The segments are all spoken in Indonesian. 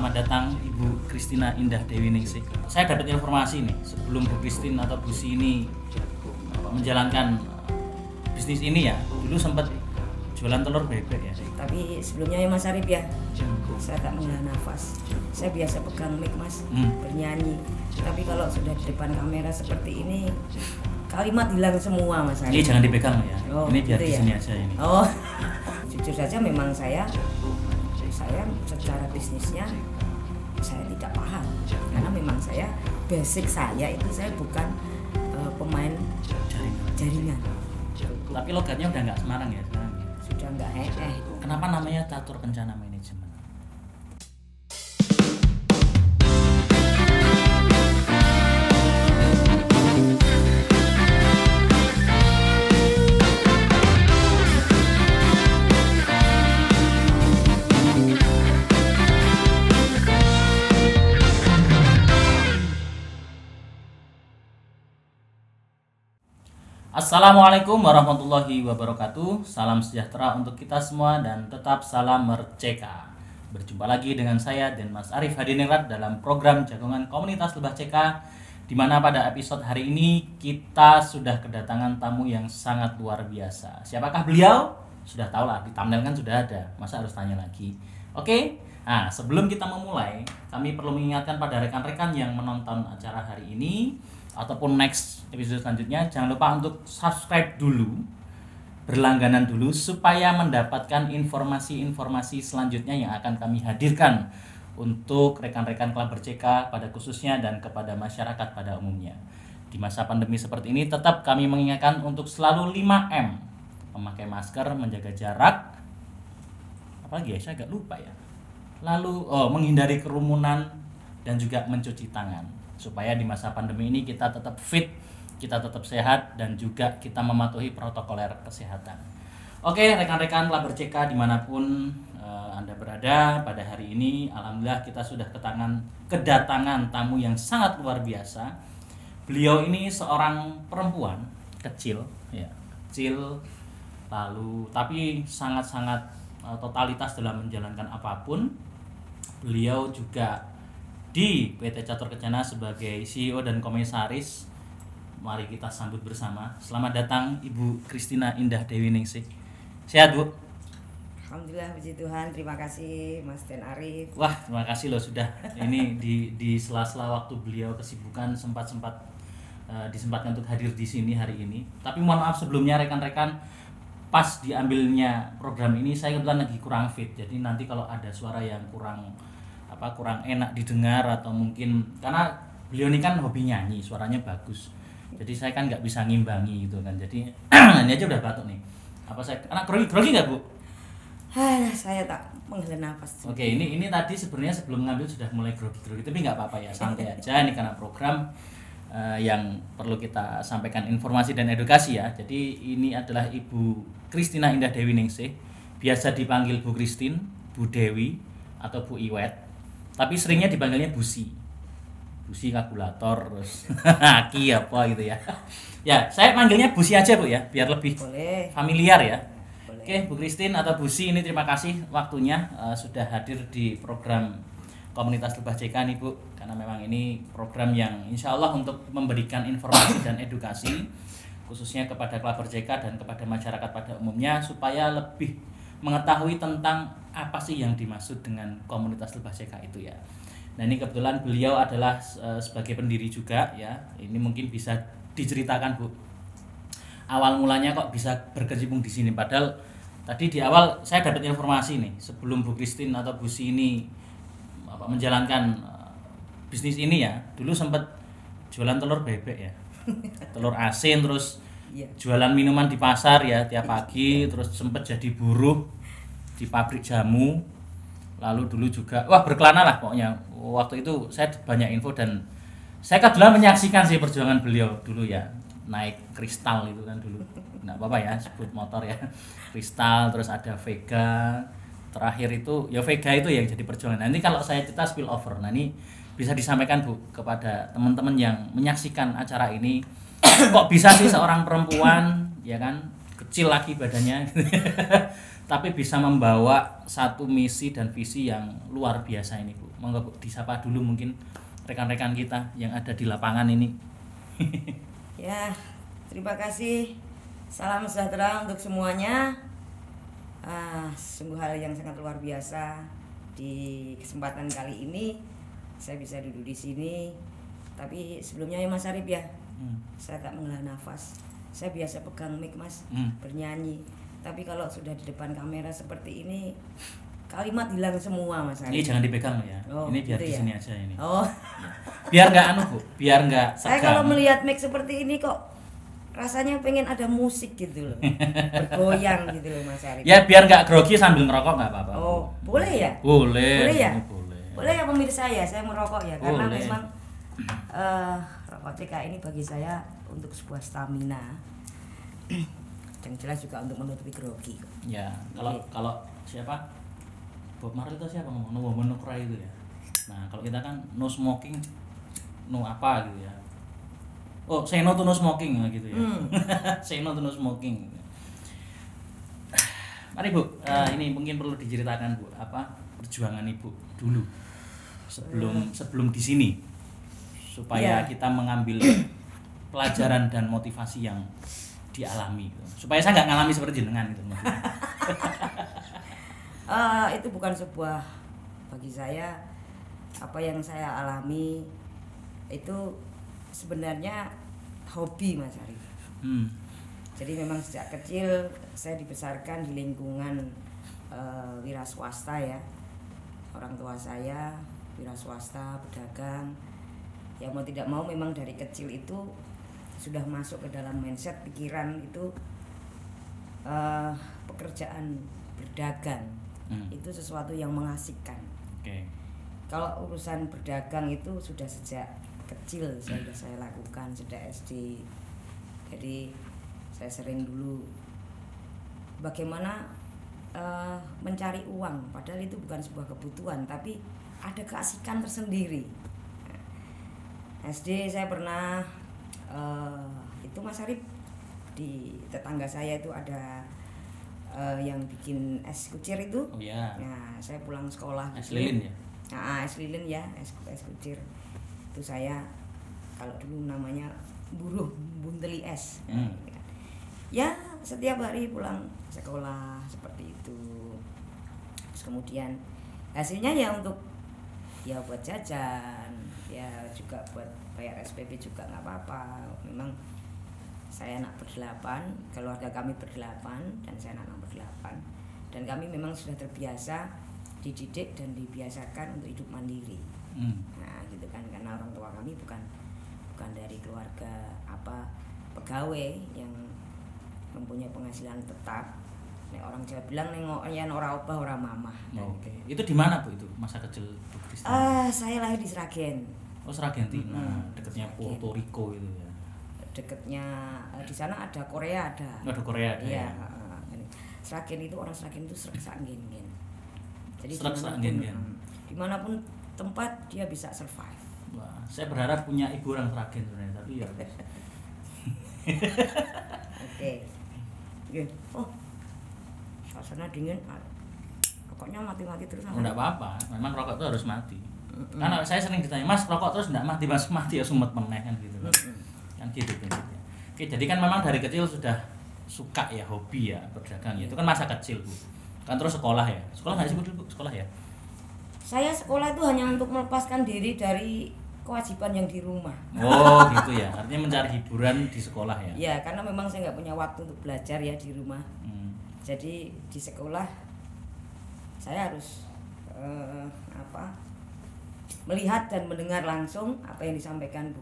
Selamat datang Ibu Christina Indah Dewi Ningsih. Saya dapat informasi nih, sebelum Bu Christine atau Bu Si ini menjalankan bisnis ini ya, dulu sempat jualan telur bebek ya. Tapi sebelumnya ya Mas Arif ya, saya tak menghela nafas. Saya biasa pegang mic Mas, bernyanyi. Tapi kalau sudah di depan kamera seperti ini, kalimat hilang semua Mas Arif. Ini jangan dipegang ya. Oh, ini biar gitu di ya? sini aja ini. Oh, jujur saja memang saya secara bisnisnya saya tidak paham, karena memang saya basic saya itu saya bukan pemain jaringan. Tapi logatnya udah nggak Semarang ya sekarang. Sudah nggak Kenapa namanya Catur Kencana Manajemen? Assalamualaikum warahmatullahi wabarakatuh. Salam sejahtera untuk kita semua dan tetap salam merdeka. Berjumpa lagi dengan saya dan Mas Arif Hadiningrat dalam program Jagongan Komunitas Lebah CK, di mana pada episode hari ini kita sudah kedatangan tamu yang sangat luar biasa. Siapakah beliau? Sudah tahu lah, di thumbnail kan sudah ada. Masa harus tanya lagi? Oke. Nah, sebelum kita memulai, kami perlu mengingatkan pada rekan-rekan yang menonton acara hari ini ataupun next episode selanjutnya, jangan lupa untuk subscribe dulu, berlangganan dulu, supaya mendapatkan informasi-informasi selanjutnya yang akan kami hadirkan untuk rekan-rekan Klaber CK pada khususnya dan kepada masyarakat pada umumnya. Di masa pandemi seperti ini tetap kami mengingatkan untuk selalu 5M, memakai masker, menjaga jarak, apalagi ya, saya agak lupa ya, lalu menghindari kerumunan dan juga mencuci tangan, supaya di masa pandemi ini kita tetap fit, kita tetap sehat, dan juga kita mematuhi protokoler kesehatan. Oke, rekan-rekan Klaber CK dimanapun Anda berada pada hari ini, alhamdulillah kita sudah kedatangan tamu yang sangat luar biasa. Beliau ini seorang perempuan kecil, ya, kecil, lalu tapi sangat-sangat totalitas dalam menjalankan apapun. Beliau juga di PT Catur Kencana sebagai CEO dan Komisaris. Mari kita sambut bersama. Selamat datang Ibu Christina Indah Dewi Ningsih. Sehat, Bu? Alhamdulillah, puji Tuhan. Terima kasih Mas Den Arif. Wah, terima kasih loh sudah ini di sela-sela waktu beliau kesibukan sempat disempatkan untuk hadir di sini hari ini. Tapi mohon maaf sebelumnya rekan-rekan, pas diambilnya program ini saya kebetulan lagi kurang fit. Jadi nanti kalau ada suara yang kurang enak didengar, atau mungkin karena beliau ini kan hobi nyanyi, suaranya bagus, jadi saya kan nggak bisa ngimbangi gitu kan, jadi ini aja udah batuk nih. Apa saya anak grogi nggak, Bu? Saya tak menghela nafas. Oke, ini tadi sebenarnya sebelum ngambil sudah mulai grogi, tapi nggak apa-apa ya, santai aja. Ini karena program yang perlu kita sampaikan informasi dan edukasi ya. Jadi ini adalah Ibu Christina Indah Dewi Ningsih, biasa dipanggil Bu Christine, Bu Dewi, atau Bu Iwet. Tapi seringnya dipanggilnya Busi kalkulator, terus Aki apa gitu ya. Ya, saya panggilnya Busi aja Bu ya, biar lebih familiar ya. Boleh. Oke, Bu Christine atau Busi, ini terima kasih waktunya sudah hadir di program Komunitas Lebah CK nih Bu. Karena memang ini program yang insya Allah untuk memberikan informasi dan edukasi khususnya kepada Klaber CK dan kepada masyarakat pada umumnya, supaya lebih mengetahui tentang apa sih yang dimaksud dengan Komunitas Lebah CK itu ya. Nah, ini kebetulan beliau adalah sebagai pendiri juga ya. Ini mungkin bisa diceritakan Bu, awal mulanya kok bisa berkecimpung di sini. Padahal tadi di awal saya dapat informasi nih, sebelum Bu Christine atau Bu Si ini menjalankan bisnis ini ya, dulu sempat jualan telur bebek ya, telur asin, terus jualan minuman di pasar ya tiap pagi, terus sempat jadi buruh di pabrik jamu, lalu dulu juga berkelana lah pokoknya. Waktu itu saya banyak info dan saya kebetulan menyaksikan sih perjuangan beliau dulu ya, naik Kristal itu kan dulu, nggak apa-apa ya sebut motor ya, Kristal, terus ada Vega, terakhir itu ya Vega itu yang jadi perjuangan. Nanti kalau saya cerita spill over, nah ini bisa disampaikan Bu kepada teman-teman yang menyaksikan acara ini. Kok bisa sih seorang perempuan ya kan, kecil lagi badannya tapi bisa membawa satu misi dan visi yang luar biasa ini Bu. Monggo Bu, disapa dulu mungkin rekan-rekan kita yang ada di lapangan ini. Ya, terima kasih. Salam sejahtera untuk semuanya. Sungguh hal yang sangat luar biasa. Di kesempatan kali ini saya bisa duduk di sini. Tapi sebelumnya ya Mas Arif ya, saya tak menghela nafas. Saya biasa pegang mic Mas, bernyanyi. Tapi kalau sudah di depan kamera seperti ini, kalimat hilang semua Mas Arif. Ini jangan dipegang ya. Ini biar gitu di ya? sini aja ini. Oh. Biar nggak anu Bu, biar nggak Saya kalau melihat mic seperti ini kok rasanya pengen ada musik gitu loh, bergoyang gitu loh Mas Arif. Ya biar nggak grogi sambil ngerokok nggak apa-apa. Oh, boleh ya? Boleh. Boleh ya? Boleh. Boleh ya pemirsa ya, saya merokok ya, karena Boleh. memang rokok TK ini bagi saya untuk sebuah stamina dan jelas juga untuk menutupi grogi. Ya, kalau siapa? Bob Marley itu siapa ngomong no woman no cry itu ya. Nah, kalau kita kan no smoking, no apa gitu ya. Oh, say no to no smoking gitu ya. Say no to no smoking. Mari Bu, ini mungkin perlu diceritakan Bu, apa perjuangan Ibu dulu sebelum di sini supaya kita mengambil pelajaran dan motivasi yang dialami gitu. Supaya saya nggak ngalami seperti jenengan gitu. Itu bukan sebuah, bagi saya apa yang saya alami itu sebenarnya hobi Mas Arif. Jadi memang sejak kecil saya dibesarkan di lingkungan wira swasta ya. Orang tua saya wira swasta, pedagang. Ya mau tidak mau memang dari kecil itu sudah masuk ke dalam mindset pikiran itu pekerjaan berdagang itu sesuatu yang mengasihkan. Kalau urusan berdagang itu sudah sejak kecil sudah saya lakukan, sejak SD. Jadi saya sering dulu bagaimana mencari uang, padahal itu bukan sebuah kebutuhan tapi ada keasikan tersendiri. SD saya pernah itu Mas Arif, di tetangga saya itu ada yang bikin es kucir itu. Oh ya. Nah, saya pulang sekolah Es lilin ya. Nah, es lilin ya, es kucir. Itu saya kalau dulu namanya buruh bunteli es. Ya, setiap hari pulang sekolah seperti itu. Terus kemudian hasilnya ya untuk ya buat jajan, ya juga buat bayar SPP juga nggak apa-apa. Memang saya anak berdelapan, keluarga kami berdelapan dan saya anak nomor 8. Dan kami memang sudah terbiasa dididik dan dibiasakan untuk hidup mandiri. Nah, gitu kan, karena orang tua kami bukan dari keluarga pegawai yang mempunyai penghasilan tetap. Nek orang Jawa bilang nengok yen ora obah ora mamah. Oke. Itu di mana Bu itu masa kecil Bu Kristi? Saya lahir di Sragen. Oh, Sragentina, dekatnya Puerto Rico itu ya. Dekatnya di sana ada Korea ada. Ada Korea ada. Iya, Sragen itu orang Sragen itu srek-sak-gen-gen. Jadi dimanapun tempat dia bisa survive. Wah, saya berharap punya ibu orang Sragen sebenarnya, tapi ya. Oke. Oh, suasana dingin. Rokoknya mati-mati terus. Enggak apa-apa, memang rokok itu harus mati. Karena saya sering ditanya, Mas rokok terus enggak mati, Mas mati ya sumet meneh kan gitu. Kan gitu prinsipnya. Oke, jadi kan memang dari kecil sudah suka ya, hobi ya berdagang ya. Itu kan masa kecil Bu. Kan terus sekolah ya. Sekolah enggak sih Bu? Sekolah ya. Saya sekolah itu hanya untuk melepaskan diri dari kewajiban yang di rumah. Oh gitu ya, artinya mencari hiburan di sekolah ya? Ya, karena memang saya nggak punya waktu untuk belajar ya di rumah. Jadi di sekolah saya harus melihat dan mendengar langsung apa yang disampaikan bu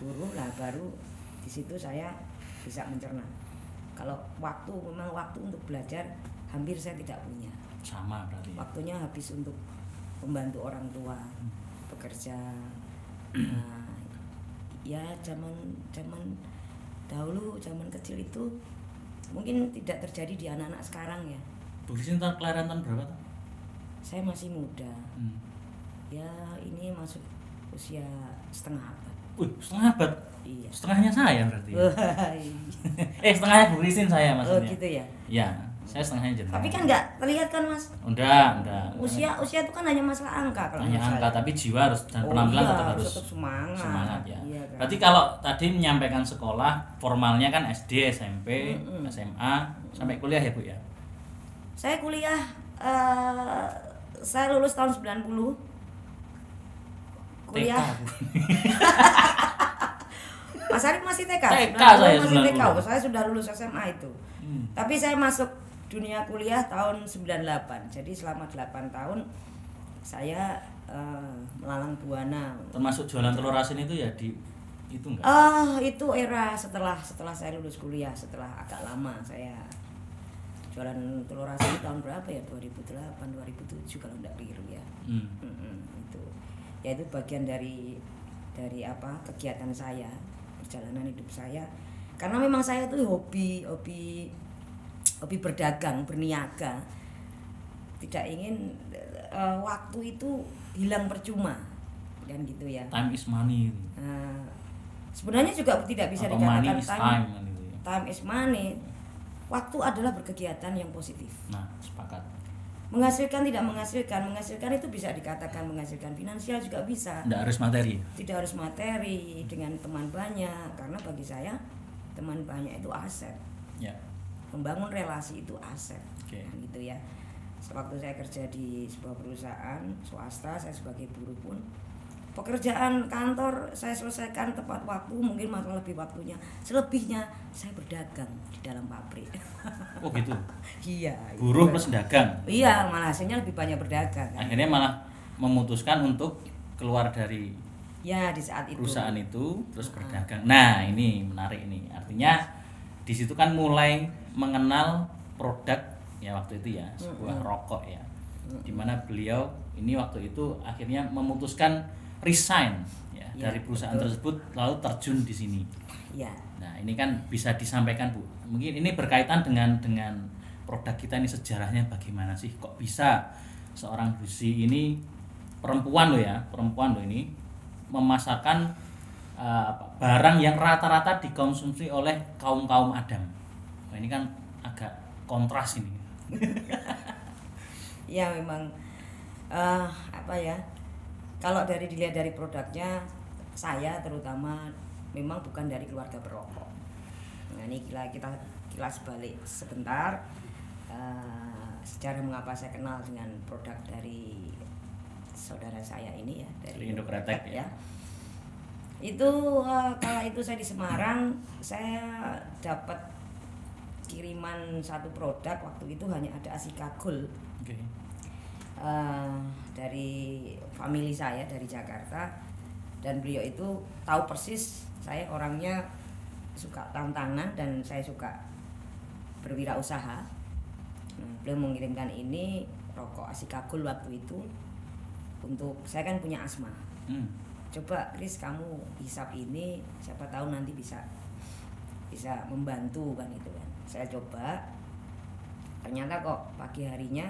guru lah, baru di situ saya bisa mencerna. Kalau memang waktu untuk belajar hampir saya tidak punya. Sama berarti. Waktunya habis untuk membantu orang tua bekerja. Ya zaman dahulu, zaman kecil itu mungkin tidak terjadi di anak-anak sekarang ya. Bu Kristi kelahiran tahun berapa tuh? Saya masih muda. Ya ini masuk usia setengah abad. Setengah abad? Iya. Setengahnya saya berarti. Setengahnya Bu Kristi saya maksudnya. Oh gitu ya. Ya, Saya setengahnya jenengan. Tapi kan nggak terlihat kan Mas? Udah. Usia itu kan hanya masalah angka kalau hanya angka, tapi jiwa harus dan penampilan tetap semangat ya. Iya, kan? Berarti kalau tadi menyampaikan sekolah formalnya kan SD, SMP, SMA sampai kuliah ya Bu ya? Saya kuliah, saya lulus tahun 90. Kuliah. Mas Arif masih TK? Saya masih TK. 90. Saya sudah lulus SMA itu. Tapi saya masuk dunia kuliah tahun 98. Jadi selama 8 tahun saya melalang buana. Termasuk jualan telur asin itu ya di itu enggak? Itu era setelah saya lulus kuliah, setelah agak lama saya jualan telur asin tahun berapa ya? 2008, 2007 kalau enggak keliru ya. Itu. Ya itu bagian dari apa? Kegiatan saya, perjalanan hidup saya. Karena memang saya itu hobi berdagang, berniaga. Tidak ingin waktu itu hilang percuma, dan gitu ya. Time is money. Sebenarnya juga tidak bisa dikatakan time is money. Waktu adalah berkegiatan yang positif. Nah, sepakat. Menghasilkan tidak menghasilkan itu bisa dikatakan menghasilkan finansial juga bisa. Tidak harus materi. Tidak harus materi, dengan teman banyak, karena bagi saya teman banyak itu aset. Ya. Membangun relasi itu aset. Okay. Nah, gitu ya. Sewaktu saya kerja di sebuah perusahaan swasta, saya sebagai buruh pun pekerjaan kantor saya selesaikan tepat waktu, mungkin malah lebih waktunya. Selebihnya saya berdagang di dalam pabrik. Oh gitu. Iya. Buruh plus dagang. Iya, malah hasilnya lebih banyak berdagang. Kan? Akhirnya malah memutuskan untuk keluar dari di saat itu perusahaan itu terus berdagang. Nah, ini menarik ini. Artinya di situ kan mulai mengenal produk ya waktu itu ya, sebuah rokok ya. Dimana beliau ini waktu itu akhirnya memutuskan resign ya dari perusahaan tersebut, lalu terjun di sini. Ya. Nah, ini kan bisa disampaikan Bu. Mungkin ini berkaitan dengan produk kita ini, sejarahnya bagaimana sih kok bisa seorang Bu Susi ini perempuan loh ini memasarkan barang yang rata-rata dikonsumsi oleh kaum Adam. Nah, ini kan agak kontras ini. Ya memang apa ya? Kalau dilihat dari produknya, saya terutama memang bukan dari keluarga perokok. Nah, ini kita kilas balik sebentar. Sejarah mengapa saya kenal dengan produk dari saudara saya ini ya, dari Indokretek ya. Itu kala itu saya di Semarang, saya dapat kiriman satu produk, waktu itu hanya ada Asikagul. Okay. Dari family saya dari Jakarta, dan beliau itu tahu persis saya orangnya suka tantangan dan saya suka berwirausaha. Beliau mengirimkan ini rokok Asikagul waktu itu untuk saya kan punya asma. Coba Chris kamu hisap ini, siapa tahu nanti bisa membantu kan itu kan. Saya coba, ternyata kok pagi harinya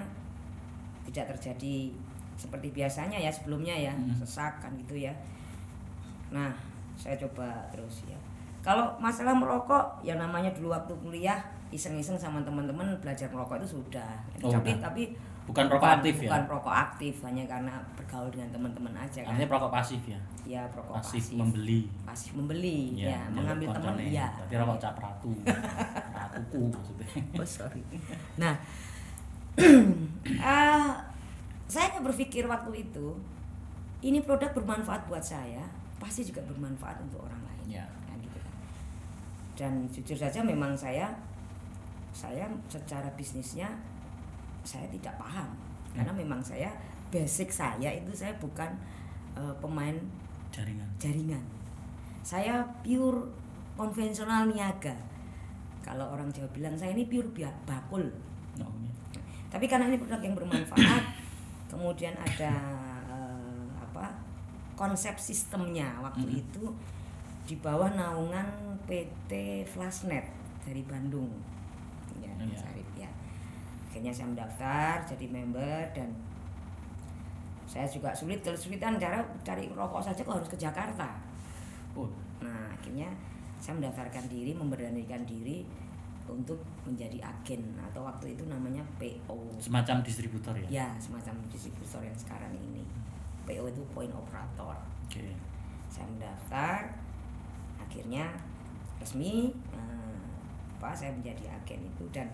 tidak terjadi seperti biasanya ya sebelumnya ya, sesak kan gitu ya. Nah, saya coba terus ya. Kalau masalah merokok, yang namanya dulu waktu kuliah iseng-iseng sama teman-teman belajar merokok itu sudah. Tapi bukan rokok aktif ya. Bukan rokok aktif, hanya karena bergaul dengan teman-teman aja kan. Artinya rokok pasif ya. Ya, rokok pasif. Pasif membeli ya mengambil teman ya. Berarti rokok cap ratu. Ratuku maksudnya. Oh, sorry. Nah, saya berpikir waktu itu ini produk bermanfaat buat saya, pasti juga bermanfaat untuk orang lain. Ya. Kan gitu kan. Dan jujur saja memang saya secara bisnisnya saya tidak paham, karena memang basic saya itu saya bukan pemain jaringan. Saya pure konvensional niaga. Kalau orang Jawa bilang saya ini pure bakul. Tapi karena ini produk yang bermanfaat, kemudian ada konsep sistemnya waktu itu di bawah naungan PT Flashnet dari Bandung. Ya. Akhirnya saya mendaftar jadi member, dan saya juga kesulitan cara cari rokok saja kok harus ke Jakarta. Nah, akhirnya saya mendaftarkan diri, memberanikan diri, untuk menjadi agen atau waktu itu namanya PO. Semacam distributor ya? Ya, semacam distributor yang sekarang ini. PO itu point operator. Oke. Saya mendaftar, akhirnya resmi saya menjadi agen itu, dan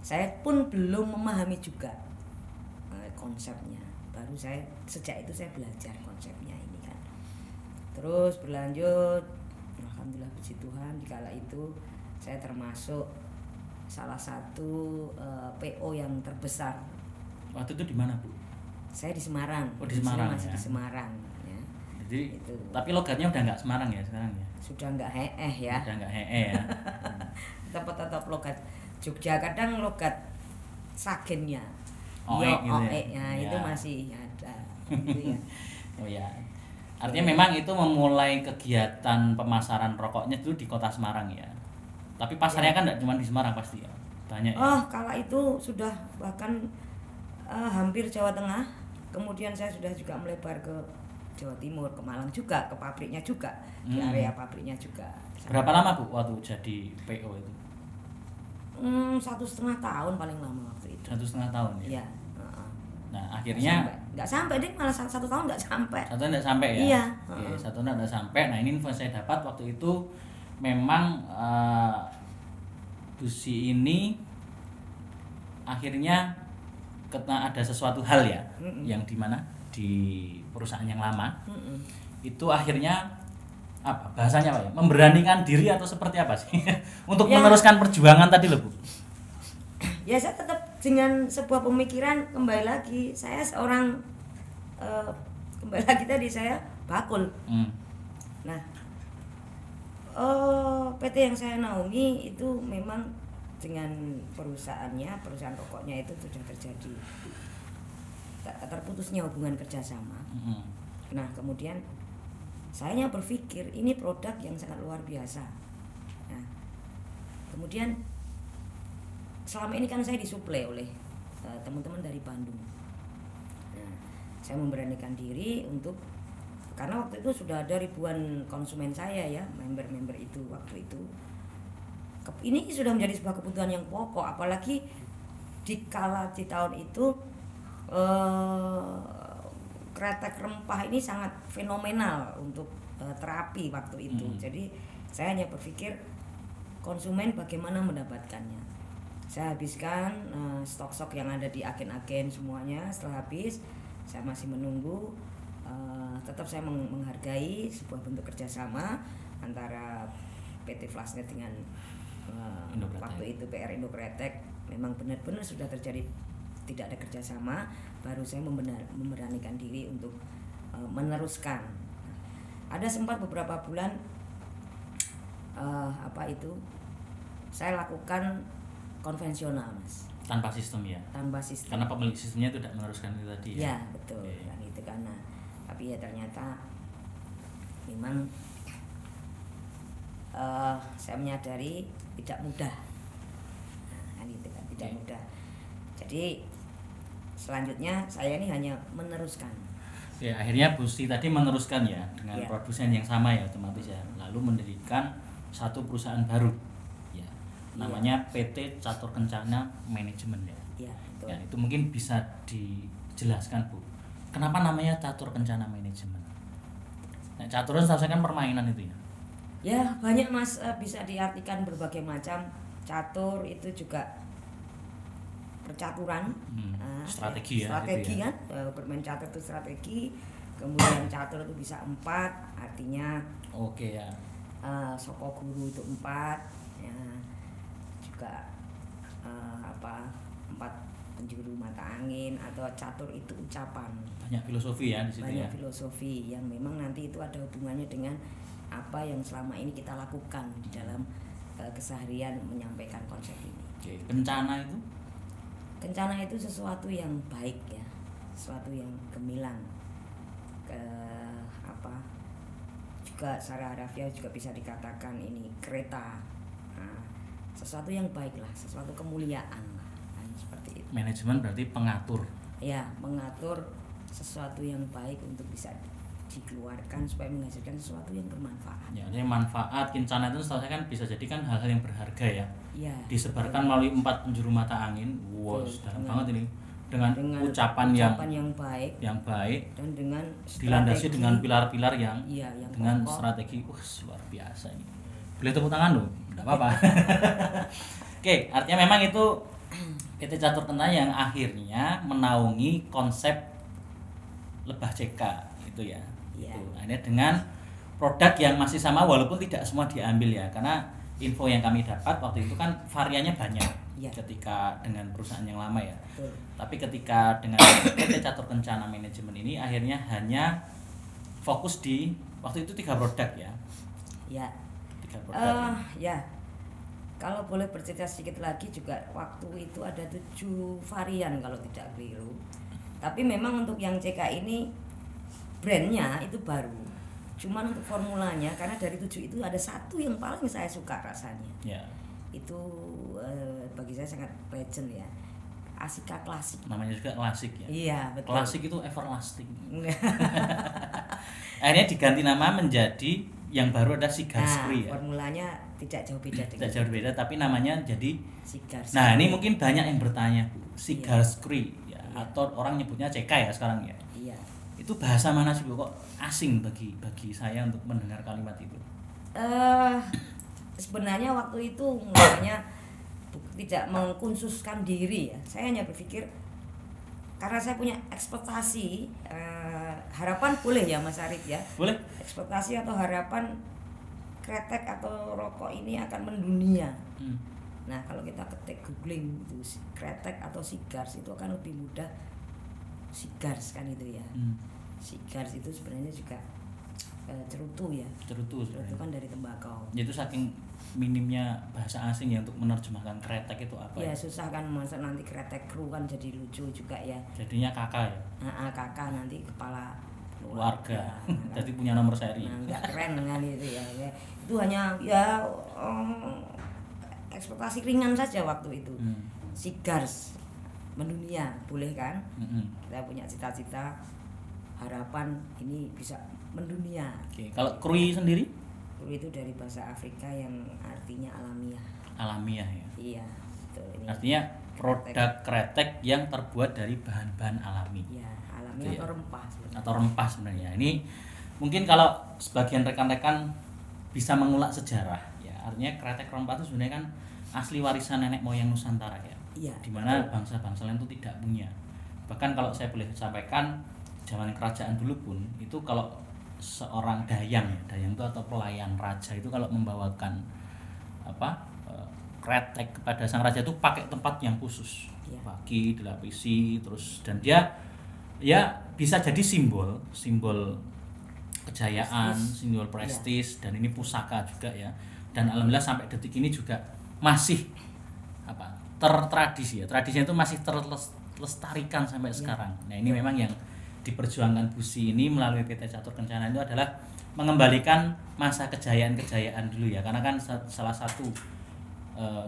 saya pun belum memahami juga konsepnya. Baru sejak itu saya belajar konsepnya ini kan. Terus berlanjut, alhamdulillah puji Tuhan, di kala itu saya termasuk salah satu PO yang terbesar. Waktu itu di mana, Bu? Saya di Semarang. Oh, di Semarang masih ya. Di Semarang ya. Jadi itu. Tapi logatnya udah nggak Semarang ya sekarang ya? Sudah nggak heeh ya. Udah nggak heeh ya. Tetap logat Jogja, kadang logat Sagennya. Oek gitu ya. Ya. Itu masih ada. Gitu ya. Oh ya. Artinya memang itu memulai kegiatan pemasaran rokoknya dulu di Kota Semarang ya. Tapi pasarnya kan nggak cuma di Semarang pasti ya. Banyak ya. Oh, kala itu sudah bahkan hampir Jawa Tengah. Kemudian saya sudah juga melebar ke Jawa Timur, ke Malang juga, ke pabriknya juga, di area pabriknya juga. Berapa lama Bu waktu jadi PO itu? 1,5 tahun paling lama waktu itu. 1,5 tahun ya. Iya. Nah akhirnya nggak sampai deh, malah 1 tahun nggak sampai. 1 tahun nggak sampai ya. Iya. Oke, 1 tahun nggak sampai. Nah ini info saya dapat waktu itu memang Busi ini akhirnya karena ada sesuatu hal ya, yang dimana di perusahaan yang lama itu akhirnya apa bahasanya apa ya, memberanikan diri atau seperti apa sih untuk meneruskan perjuangan tadi loh Bu? Ya saya tetap dengan sebuah pemikiran, kembali lagi saya seorang kembali lagi tadi saya bakul. Nah PT yang saya naungi itu memang dengan perusahaan rokoknya itu sudah terjadi terputusnya hubungan kerjasama. Nah kemudian saya berpikir ini produk yang sangat luar biasa. Nah, kemudian selama ini kan saya disuplai oleh teman-teman dari Bandung. Nah, saya memberanikan diri untuk, karena waktu itu sudah ada ribuan konsumen saya ya, member-member itu waktu itu. Ini sudah menjadi sebuah kebutuhan yang pokok, apalagi di tahun itu kretek rempah ini sangat fenomenal untuk terapi waktu itu. Jadi saya hanya berpikir konsumen bagaimana mendapatkannya. Saya habiskan stok-stok yang ada di agen-agen semuanya. Setelah habis saya masih menunggu. Tetap saya menghargai sebuah bentuk kerjasama antara PT Flashnet dengan waktu itu PR Indokretek. Memang benar-benar sudah terjadi tidak ada kerjasama, baru saya memberanikan diri untuk meneruskan. Ada sempat beberapa bulan saya lakukan konvensional, Mas. Tanpa sistem ya? Tanpa sistem. Karena pemilik sistemnya tidak meneruskan itu tadi ya? Ya betul, kan itu karena. Tapi ya ternyata memang saya menyadari tidak mudah. Nah, itu kan tidak mudah. Jadi selanjutnya saya ini hanya meneruskan. Ya akhirnya Busi tadi meneruskan ya dengan produsen yang sama ya otomatis ya, lalu mendirikan satu perusahaan baru ya, namanya PT Catur Kencana Manajemen ya. Ya itu mungkin bisa dijelaskan Bu, kenapa namanya Catur Kencana Manajemen? Nah catur saya kan permainan itu ya. Ya banyak Mas, bisa diartikan berbagai macam. Catur itu juga percaturan, strategi ya, strategi kan ya. Bermain catur itu strategi. Kemudian catur itu bisa 4, artinya ya. Soko guru itu 4 ya. Juga 4 penjuru mata angin, atau catur itu ucapan. Banyak filosofi ya di situ. Banyak filosofi yang memang nanti itu ada hubungannya dengan apa yang selama ini kita lakukan di dalam keseharian menyampaikan konsep ini. Kencana itu? Kencana itu sesuatu yang baik ya, sesuatu yang gemilang. Juga secara harafiah juga bisa dikatakan ini kereta. Nah, sesuatu yang baik lah, sesuatu kemuliaan lah, seperti itu. Manajemen berarti pengatur. Ya, mengatur sesuatu yang baik untuk bisa dikeluarkan supaya menghasilkan sesuatu yang bermanfaat. Ya, ini manfaat Kencana itu setahu saya kan bisa jadi kan hal-hal yang berharga ya. Ya, Disebarkan melalui 4 penjuru mata angin. Wow, dalam banget ini. Dengan ucapan yang baik dan dengan dilandasi dengan pilar-pilar yang dengan kokoh. strategi luar biasa ini. Boleh tepuk tangan loh, enggak apa-apa. Oke, artinya memang itu PT Catur Kencana yang akhirnya menaungi konsep lebah CK itu ya. Iya. Itu. Akhirnya dengan produk yang masih sama walaupun tidak semua diambil ya, karena info yang kami dapat waktu itu kan variannya banyak. Iya. Ketika dengan perusahaan yang lama ya. Betul. Tapi ketika dengan PT Catur Kencana Manajemen ini akhirnya hanya fokus di waktu itu 3 produk ya. Ya. 3 produk. Ya. Kalau boleh bercerita sedikit lagi juga waktu itu ada 7 varian kalau tidak keliru. Tapi memang untuk yang CK ini brandnya itu baru. Cuman untuk formulanya karena dari 7 itu ada 1 yang paling saya suka rasanya. Ya. Itu bagi saya sangat legend ya. Asika Klasik. Namanya juga klasik ya. Iya, betul. Klasik itu everlasting. Akhirnya diganti nama menjadi yang baru ada Sigar Scree ya. Formulanya tidak jauh beda dengan. Tidak jauh beda tapi namanya jadi Sigar. Nah, ini mungkin banyak yang bertanya, Bu. Sigar Iya. Scree ya, Iya. atau orang nyebutnya CK ya sekarang ya. Iya. Itu bahasa mana sih, Bu? Kok asing bagi saya untuk mendengar kalimat itu? Sebenarnya waktu itu mulanya tidak mengkhususkan diri ya. Saya hanya berpikir karena saya punya ekspektasi, harapan boleh ya Mas Arif ya. Boleh. Ekspektasi atau harapan kretek atau rokok ini akan mendunia. Nah kalau kita ketik googling itu kretek atau cigars itu akan lebih mudah. Cigars kan itu ya. Cigars itu sebenarnya juga cerutu ya. Cerutu kan dari tembakau. Itu saking minimnya bahasa asing ya untuk menerjemahkan kretek itu apa ya? Susah kan masa nanti kretek kru kan jadi lucu juga ya. Jadinya kakak ya. Kakak nanti kepala keluarga. Jadi punya nomor seri. Nah, enggak keren dengan itu ya. Itu hanya ya ekspektasi ringan saja waktu itu. Cigars mendunia boleh kan? Kita punya cita-cita harapan ini bisa mendunia. Oke, kalau krui sendiri? Krui itu dari bahasa Afrika yang artinya alamiah. Alamiah ya. Iya, betul. Ini artinya produk kretek yang terbuat dari bahan-bahan alami. Iya, alamiah atau rempah sebenarnya. Atau rempah sebenarnya. Ini mungkin kalau sebagian rekan-rekan bisa mengulang sejarah ya. Artinya kretek rempah itu sebenarnya kan asli warisan nenek moyang Nusantara ya. Iya. Dimana bangsa-bangsa lain itu tidak punya. Bahkan kalau saya boleh sampaikan zaman kerajaan dulu pun itu kalau seorang dayang itu atau pelayan raja itu kalau membawakan kretek kepada sang raja itu pakai tempat yang khusus, baki dilapisi terus, dan dia ya bisa jadi simbol kejayaan, simbol prestis, dan ini pusaka juga ya. Dan alhamdulillah sampai detik ini juga masih tertradisi ya, tradisinya itu masih terlestarikan sampai sekarang. Nah ini memang yang diperjuangkan Busi ini melalui PT Catur Kencana itu adalah mengembalikan masa kejayaan dulu ya, karena kan salah satu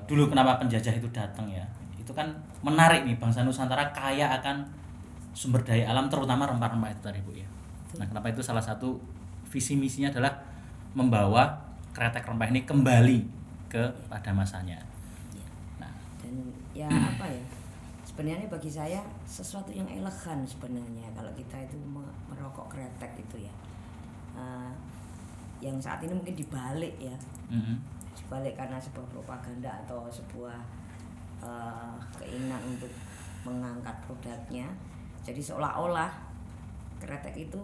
dulu kenapa penjajah itu datang ya, itu kan menarik nih, bangsa Nusantara kaya akan sumber daya alam terutama rempah-rempah itu tadi Bu ya. Nah kenapa itu salah satu visi misinya adalah membawa kretek rempah ini kembali pada masanya. Nah dan ya sebenarnya bagi saya sesuatu yang elegan sebenarnya kalau kita itu merokok kretek itu ya, yang saat ini mungkin dibalik ya, dibalik karena sebuah propaganda atau sebuah keinginan untuk mengangkat produknya, jadi seolah-olah kretek itu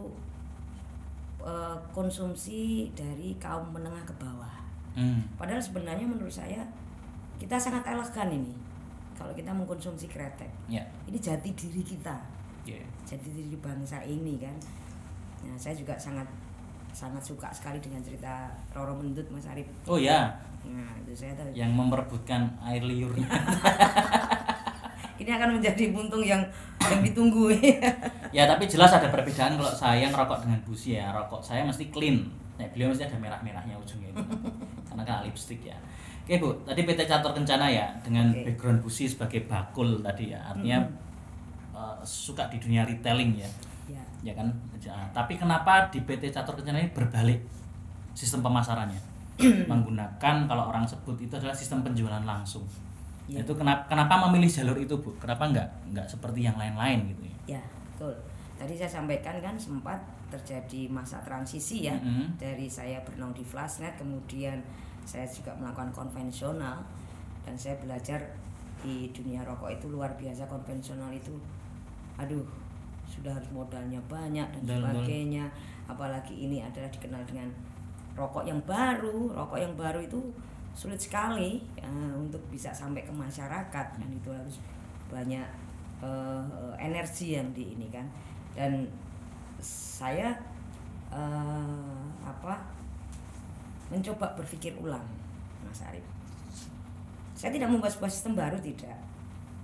konsumsi dari kaum menengah ke bawah. Padahal sebenarnya menurut saya kita sangat elegan ini kalau kita mengkonsumsi kretek. Ini jati diri kita, jati diri bangsa ini kan. Nah saya juga sangat suka sekali dengan cerita Roro Mendut Mas Arif. Oh ya. Nah itu saya tahu. Yang memperebutkan air liurnya. Ini akan menjadi puntung yang ditunggu. Ya tapi jelas ada perbedaan kalau saya ngerokok dengan Busi ya. Rokok saya mesti clean. Nah, beliau mesti ada merah-merahnya ujungnya itu. Karena kan lipstick ya. Oke Bu, tadi PT Catur Kencana ya dengan background Busi sebagai bakul tadi ya, artinya suka di dunia retailing ya. ya kan. Tapi kenapa di PT Catur Kencana ini berbalik sistem pemasarannya? Menggunakan, kalau orang sebut itu adalah sistem penjualan langsung. Itu kenapa memilih jalur itu, Bu? Kenapa nggak seperti yang lain-lain gitu ya? Ya, betul. Tadi saya sampaikan kan sempat terjadi masa transisi ya, dari saya bernaung di Flashnet, kemudian saya juga melakukan konvensional, dan saya belajar di dunia rokok itu luar biasa. Konvensional itu aduh, sudah harus modalnya banyak dan sebagainya. Apalagi ini adalah dikenal dengan rokok yang baru. Rokok yang baru itu sulit sekali untuk bisa sampai ke masyarakat, dan itu harus banyak energi yang di ini kan. Dan saya mencoba berpikir ulang, Mas Arif. Saya tidak membuat sebuah sistem baru, tidak,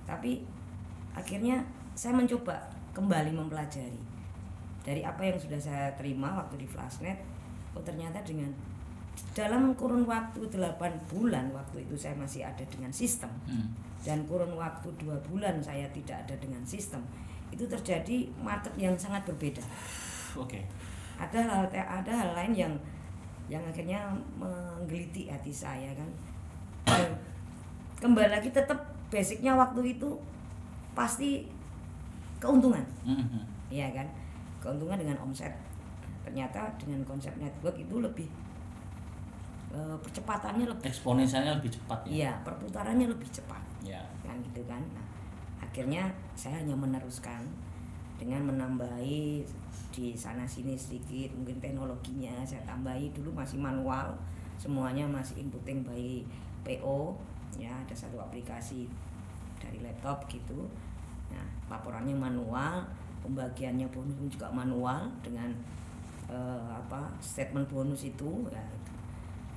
tapi akhirnya saya mencoba kembali mempelajari dari apa yang sudah saya terima waktu di Flashnet. Oh, ternyata dengan dalam kurun waktu 8 bulan, waktu itu saya masih ada dengan sistem, dan kurun waktu 2 bulan saya tidak ada dengan sistem, itu terjadi market yang sangat berbeda. Oke. Ada hal lain yang akhirnya menggeliti hati saya kan. Kembali lagi tetap basicnya waktu itu pasti keuntungan, ya kan, keuntungan dengan omset. Ternyata dengan konsep network itu lebih percepatannya lebih eksponensialnya lebih cepat ya. Iya, perputarannya lebih cepat. Ya. Kan gitu kan. Nah, akhirnya saya hanya meneruskan dengan menambahi di sana sini sedikit, mungkin teknologinya saya tambahi. Dulu masih manual, semuanya masih inputting by PO, ya, ada satu aplikasi dari laptop gitu. Nah, laporannya manual, pembagiannya bonus pun juga manual dengan statement bonus itu ya.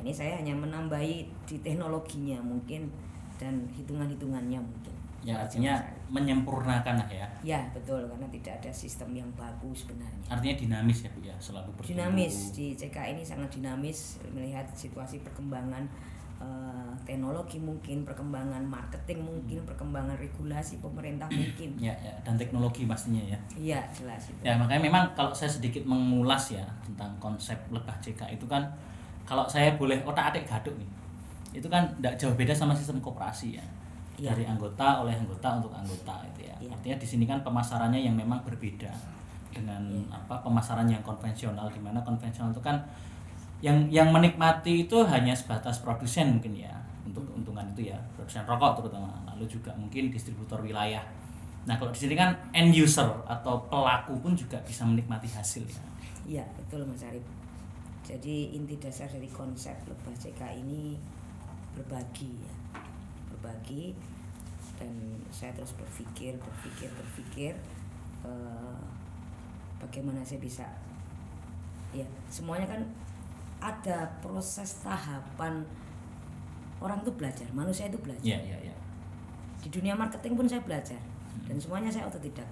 Ini saya hanya menambahi di teknologinya mungkin dan hitungan-hitungannya mungkin. Ya, artinya menyempurnakan lah ya. Ya, betul, karena tidak ada sistem yang bagus sebenarnya. Artinya dinamis ya, Bu ya, selalu bertumbuh. Dinamis, di CK ini sangat dinamis, melihat situasi perkembangan teknologi mungkin, perkembangan marketing mungkin, perkembangan regulasi pemerintah mungkin. Ya, dan teknologi pastinya ya. Iya, jelas itu. Ya, makanya memang kalau saya sedikit mengulas ya tentang konsep lebah CK itu kan, kalau saya boleh otak-atik gaduk nih, itu kan tidak jauh beda sama sistem koperasi ya. Dari anggota oleh anggota untuk anggota itu ya. Artinya di sini kan pemasarannya yang memang berbeda dengan pemasaran yang konvensional, di mana konvensional itu kan yang menikmati itu hanya sebatas produsen mungkin ya, untuk keuntungan itu ya, produsen rokok terutama, lalu juga mungkin distributor wilayah. Nah, kalau di sini kan end user atau pelaku pun juga bisa menikmati hasil ya. Iya, betul Mas Arif. Jadi inti dasar dari konsep lebah CK ini berbagi ya. Berbagi, dan saya terus berpikir bagaimana saya bisa, ya, semuanya kan ada proses tahapan orang itu belajar, manusia itu belajar. Ya. Di dunia marketing pun saya belajar, dan semuanya saya otodidak.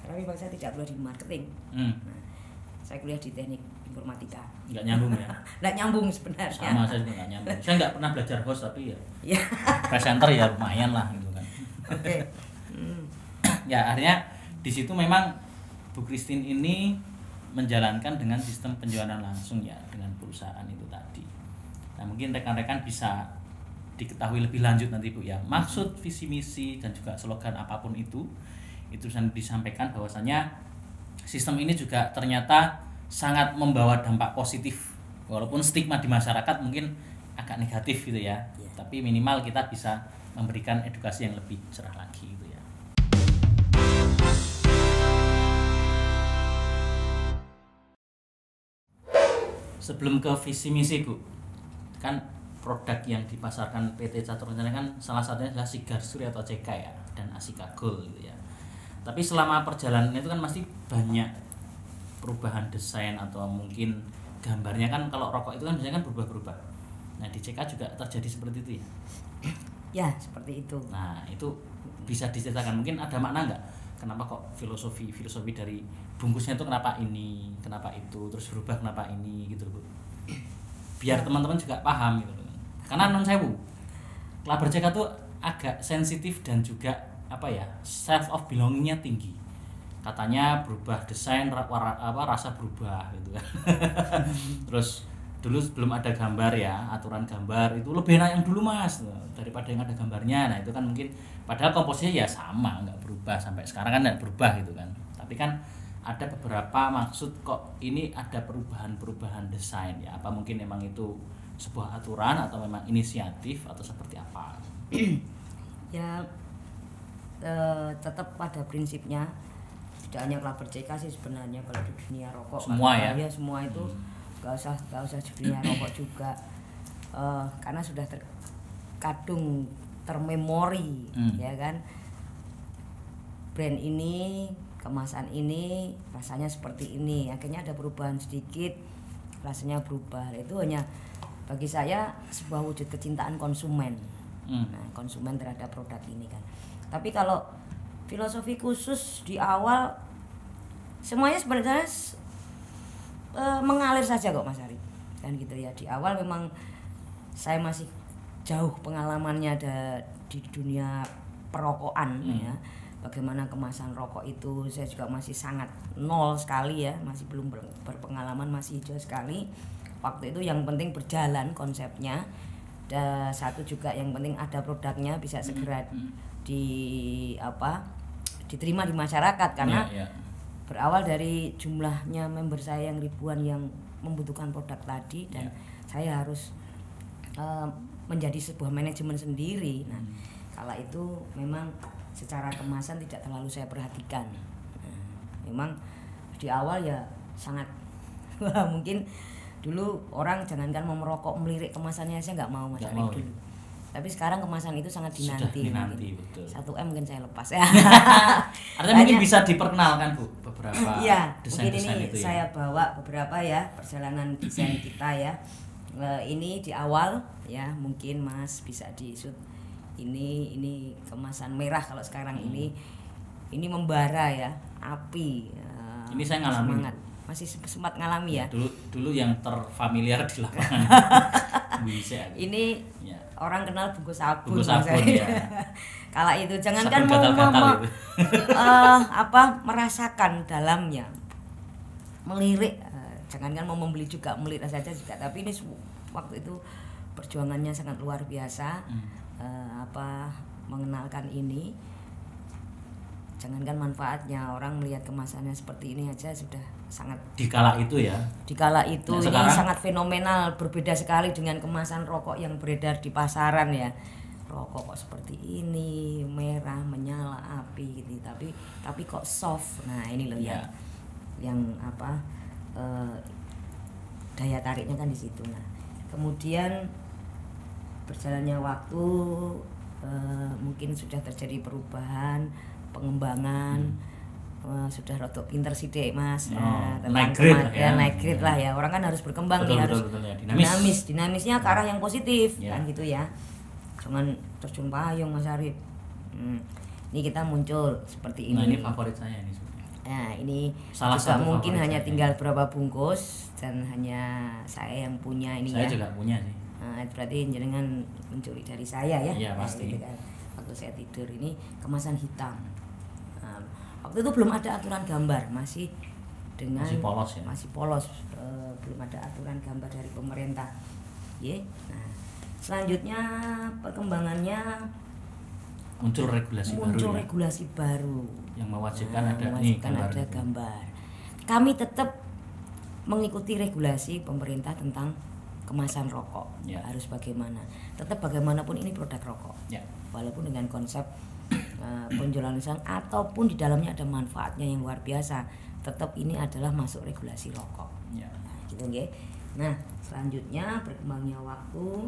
Karena memang saya tidak kuliah di marketing. Nah, saya kuliah di teknik informatika. Nggak nyambung ya? Nggak nyambung sebenarnya. Sama, saya juga nggak nyambung. Saya nggak pernah belajar host, tapi ya presenter ya lumayan lah gitu kan. Oke. Ya, akhirnya di situ memang Bu Christine ini menjalankan dengan sistem penjualan langsung ya, dengan perusahaan itu tadi. Nah, mungkin rekan-rekan bisa diketahui lebih lanjut nanti Bu ya, maksud, visi misi dan juga slogan apapun itu disampaikan bahwasanya sistem ini juga ternyata sangat membawa dampak positif, walaupun stigma di masyarakat mungkin agak negatif gitu ya. Tapi minimal kita bisa memberikan edukasi yang lebih cerah lagi gitu ya. Sebelum ke visi misi Bu, kan produk yang dipasarkan PT Catur Kencana kan salah satunya adalah Sigar Suri atau CK ya, dan Asika Gold gitu ya. Tapi selama perjalanan itu kan masih banyak perubahan desain atau mungkin gambarnya kan, kalau rokok itu kan biasanya kan berubah-berubah. Nah, di CK juga terjadi seperti itu ya? Ya, seperti itu. Nah, itu bisa diceritakan, mungkin ada makna nggak? Kenapa kok filosofi dari bungkusnya itu kenapa ini, kenapa itu, terus berubah kenapa ini gitu Bu. Biar teman-teman juga paham gitu. Karena non sewu, Klaber CK tuh agak sensitif dan juga self of belongingnya tinggi. katanya berubah desain, rasa berubah gitu kan. Terus dulu belum ada gambar ya, aturan gambar itu lebih enak yang dulu Mas daripada yang ada gambarnya. Nah itu kan mungkin padahal komposisinya ya sama, nggak berubah sampai sekarang kan nggak berubah gitu kan. Tapi kan ada beberapa maksud kok ini ada perubahan desain ya, apa mungkin memang itu sebuah aturan atau memang inisiatif atau seperti apa? Ya tetap pada prinsipnya, tidak hanya Clubber CK sih sebenarnya, kalau di dunia rokok semua kan, ya semua itu gak usah di dunia rokok juga, karena sudah terkadung termemori ya kan, brand ini, kemasan ini rasanya seperti ini, akhirnya ada perubahan sedikit rasanya berubah. Itu hanya bagi saya sebuah wujud kecintaan konsumen. Nah, konsumen terhadap produk ini kan. Tapi kalau filosofi khusus di awal semuanya sebenarnya mengalir saja kok Mas Ari. Kan gitu ya. Di awal memang saya masih jauh pengalamannya di dunia perokokan ya. Bagaimana kemasan rokok itu saya juga masih sangat nol sekali ya, masih belum berpengalaman, masih hijau sekali. Waktu itu yang penting berjalan konsepnya. Dan satu juga yang penting ada produknya bisa segera diterima di masyarakat, karena berawal dari jumlahnya member saya yang ribuan yang membutuhkan produk tadi, dan saya harus menjadi sebuah manajemen sendiri. Nah, kala itu memang secara kemasan tidak terlalu saya perhatikan. Memang di awal ya sangat mungkin dulu orang jangankan mau merokok, melirik kemasannya saya nggak mau Mas Ari dulu. Tapi sekarang kemasan itu sangat dinanti. Betul. 1M mungkin saya lepas ya. Artinya mungkin bisa diperkenalkan Bu beberapa ya, desain-desain mungkin ini itu ya. saya bawa beberapa ya perjalanan desain kita ya. Ini di awal ya, mungkin Mas bisa di-shoot. Ini kemasan merah kalau sekarang ini membara ya, api. Ini saya ngalamin. Semangat. Masih sempat ngalami ya. Dulu yang terfamiliar di lapangan. Bisa. Ini ya. Orang kenal bungkus sabun. Ya. Kala itu jangankan merasakan dalamnya, melirik, jangankan mau membeli juga, melirik saja juga. Tapi ini waktu itu perjuangannya sangat luar biasa. Mengenalkan ini, jangankan manfaatnya, orang melihat kemasannya seperti ini aja sudah sangat. Di kala itu ya. Di kala itu nah, ini sekarang sangat fenomenal, berbeda sekali dengan kemasan rokok yang beredar di pasaran ya. Rokok kok seperti ini, merah, menyala, api gitu. Tapi kok soft. Nah, ini loh yang daya tariknya kan di situ. Nah, kemudian berjalannya waktu mungkin sudah terjadi perubahan, pengembangan, sudah rotok pinter sidik Mas. Naik grade lah ya. Orang kan harus berkembang betul, nih, harus ya. dinamisnya ke arah yang positif kan gitu ya. Jangan terjun payung Mas Arif. Ini kita muncul seperti ini. Nah, ini favorit saya ini sebenarnya. Nah, ini salah juga satu mungkin hanya saya. tinggal berapa bungkus dan hanya saya yang punya ini saya ya. Saya juga punya sih. Nah, berarti jenengan mencuri dari saya ya. Iya, pasti. Gitu kan. Waktu saya tidur ini kemasan hitam. Nah, waktu itu belum ada aturan gambar, masih polos ya. Masih polos, belum ada aturan gambar dari pemerintah. Nah, selanjutnya perkembangannya muncul regulasi baru yang mewajibkan ada gambar. Kami tetap mengikuti regulasi pemerintah tentang kemasan rokok harus bagaimana. Tetap bagaimanapun ini produk rokok. Walaupun dengan konsep penjualan lisan ataupun di dalamnya ada manfaatnya yang luar biasa, tetap ini adalah masuk regulasi rokok. Nah, gitu nggih. Nah, selanjutnya berkembangnya waktu.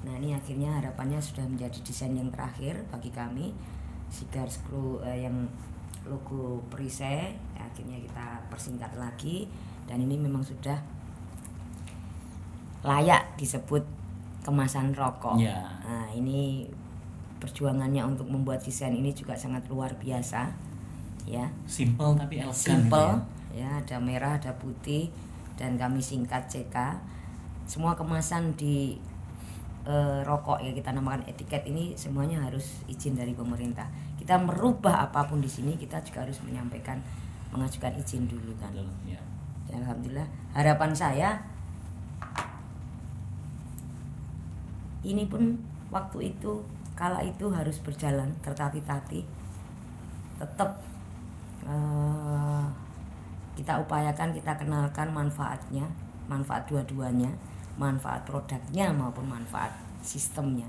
Nah, ini akhirnya harapannya sudah menjadi desain yang terakhir bagi kami. Cigar screw yang logo perisai akhirnya kita persingkat lagi, dan ini memang sudah layak disebut kemasan rokok. Nah, ini perjuangannya untuk membuat desain ini juga sangat luar biasa ya. Simple tapi elegan. Simple ya, ada merah, ada putih, dan kami singkat CK. Semua kemasan di rokok ya kita namakan etiket ini semuanya harus izin dari pemerintah. kita merubah apapun di sini kita juga harus mengajukan izin dulu kan. Ya. Dan alhamdulillah harapan saya ini pun waktu itu kala itu harus berjalan tertati-tati, tetap kita upayakan, kita kenalkan manfaatnya, manfaat dua-duanya, manfaat produknya maupun manfaat sistemnya.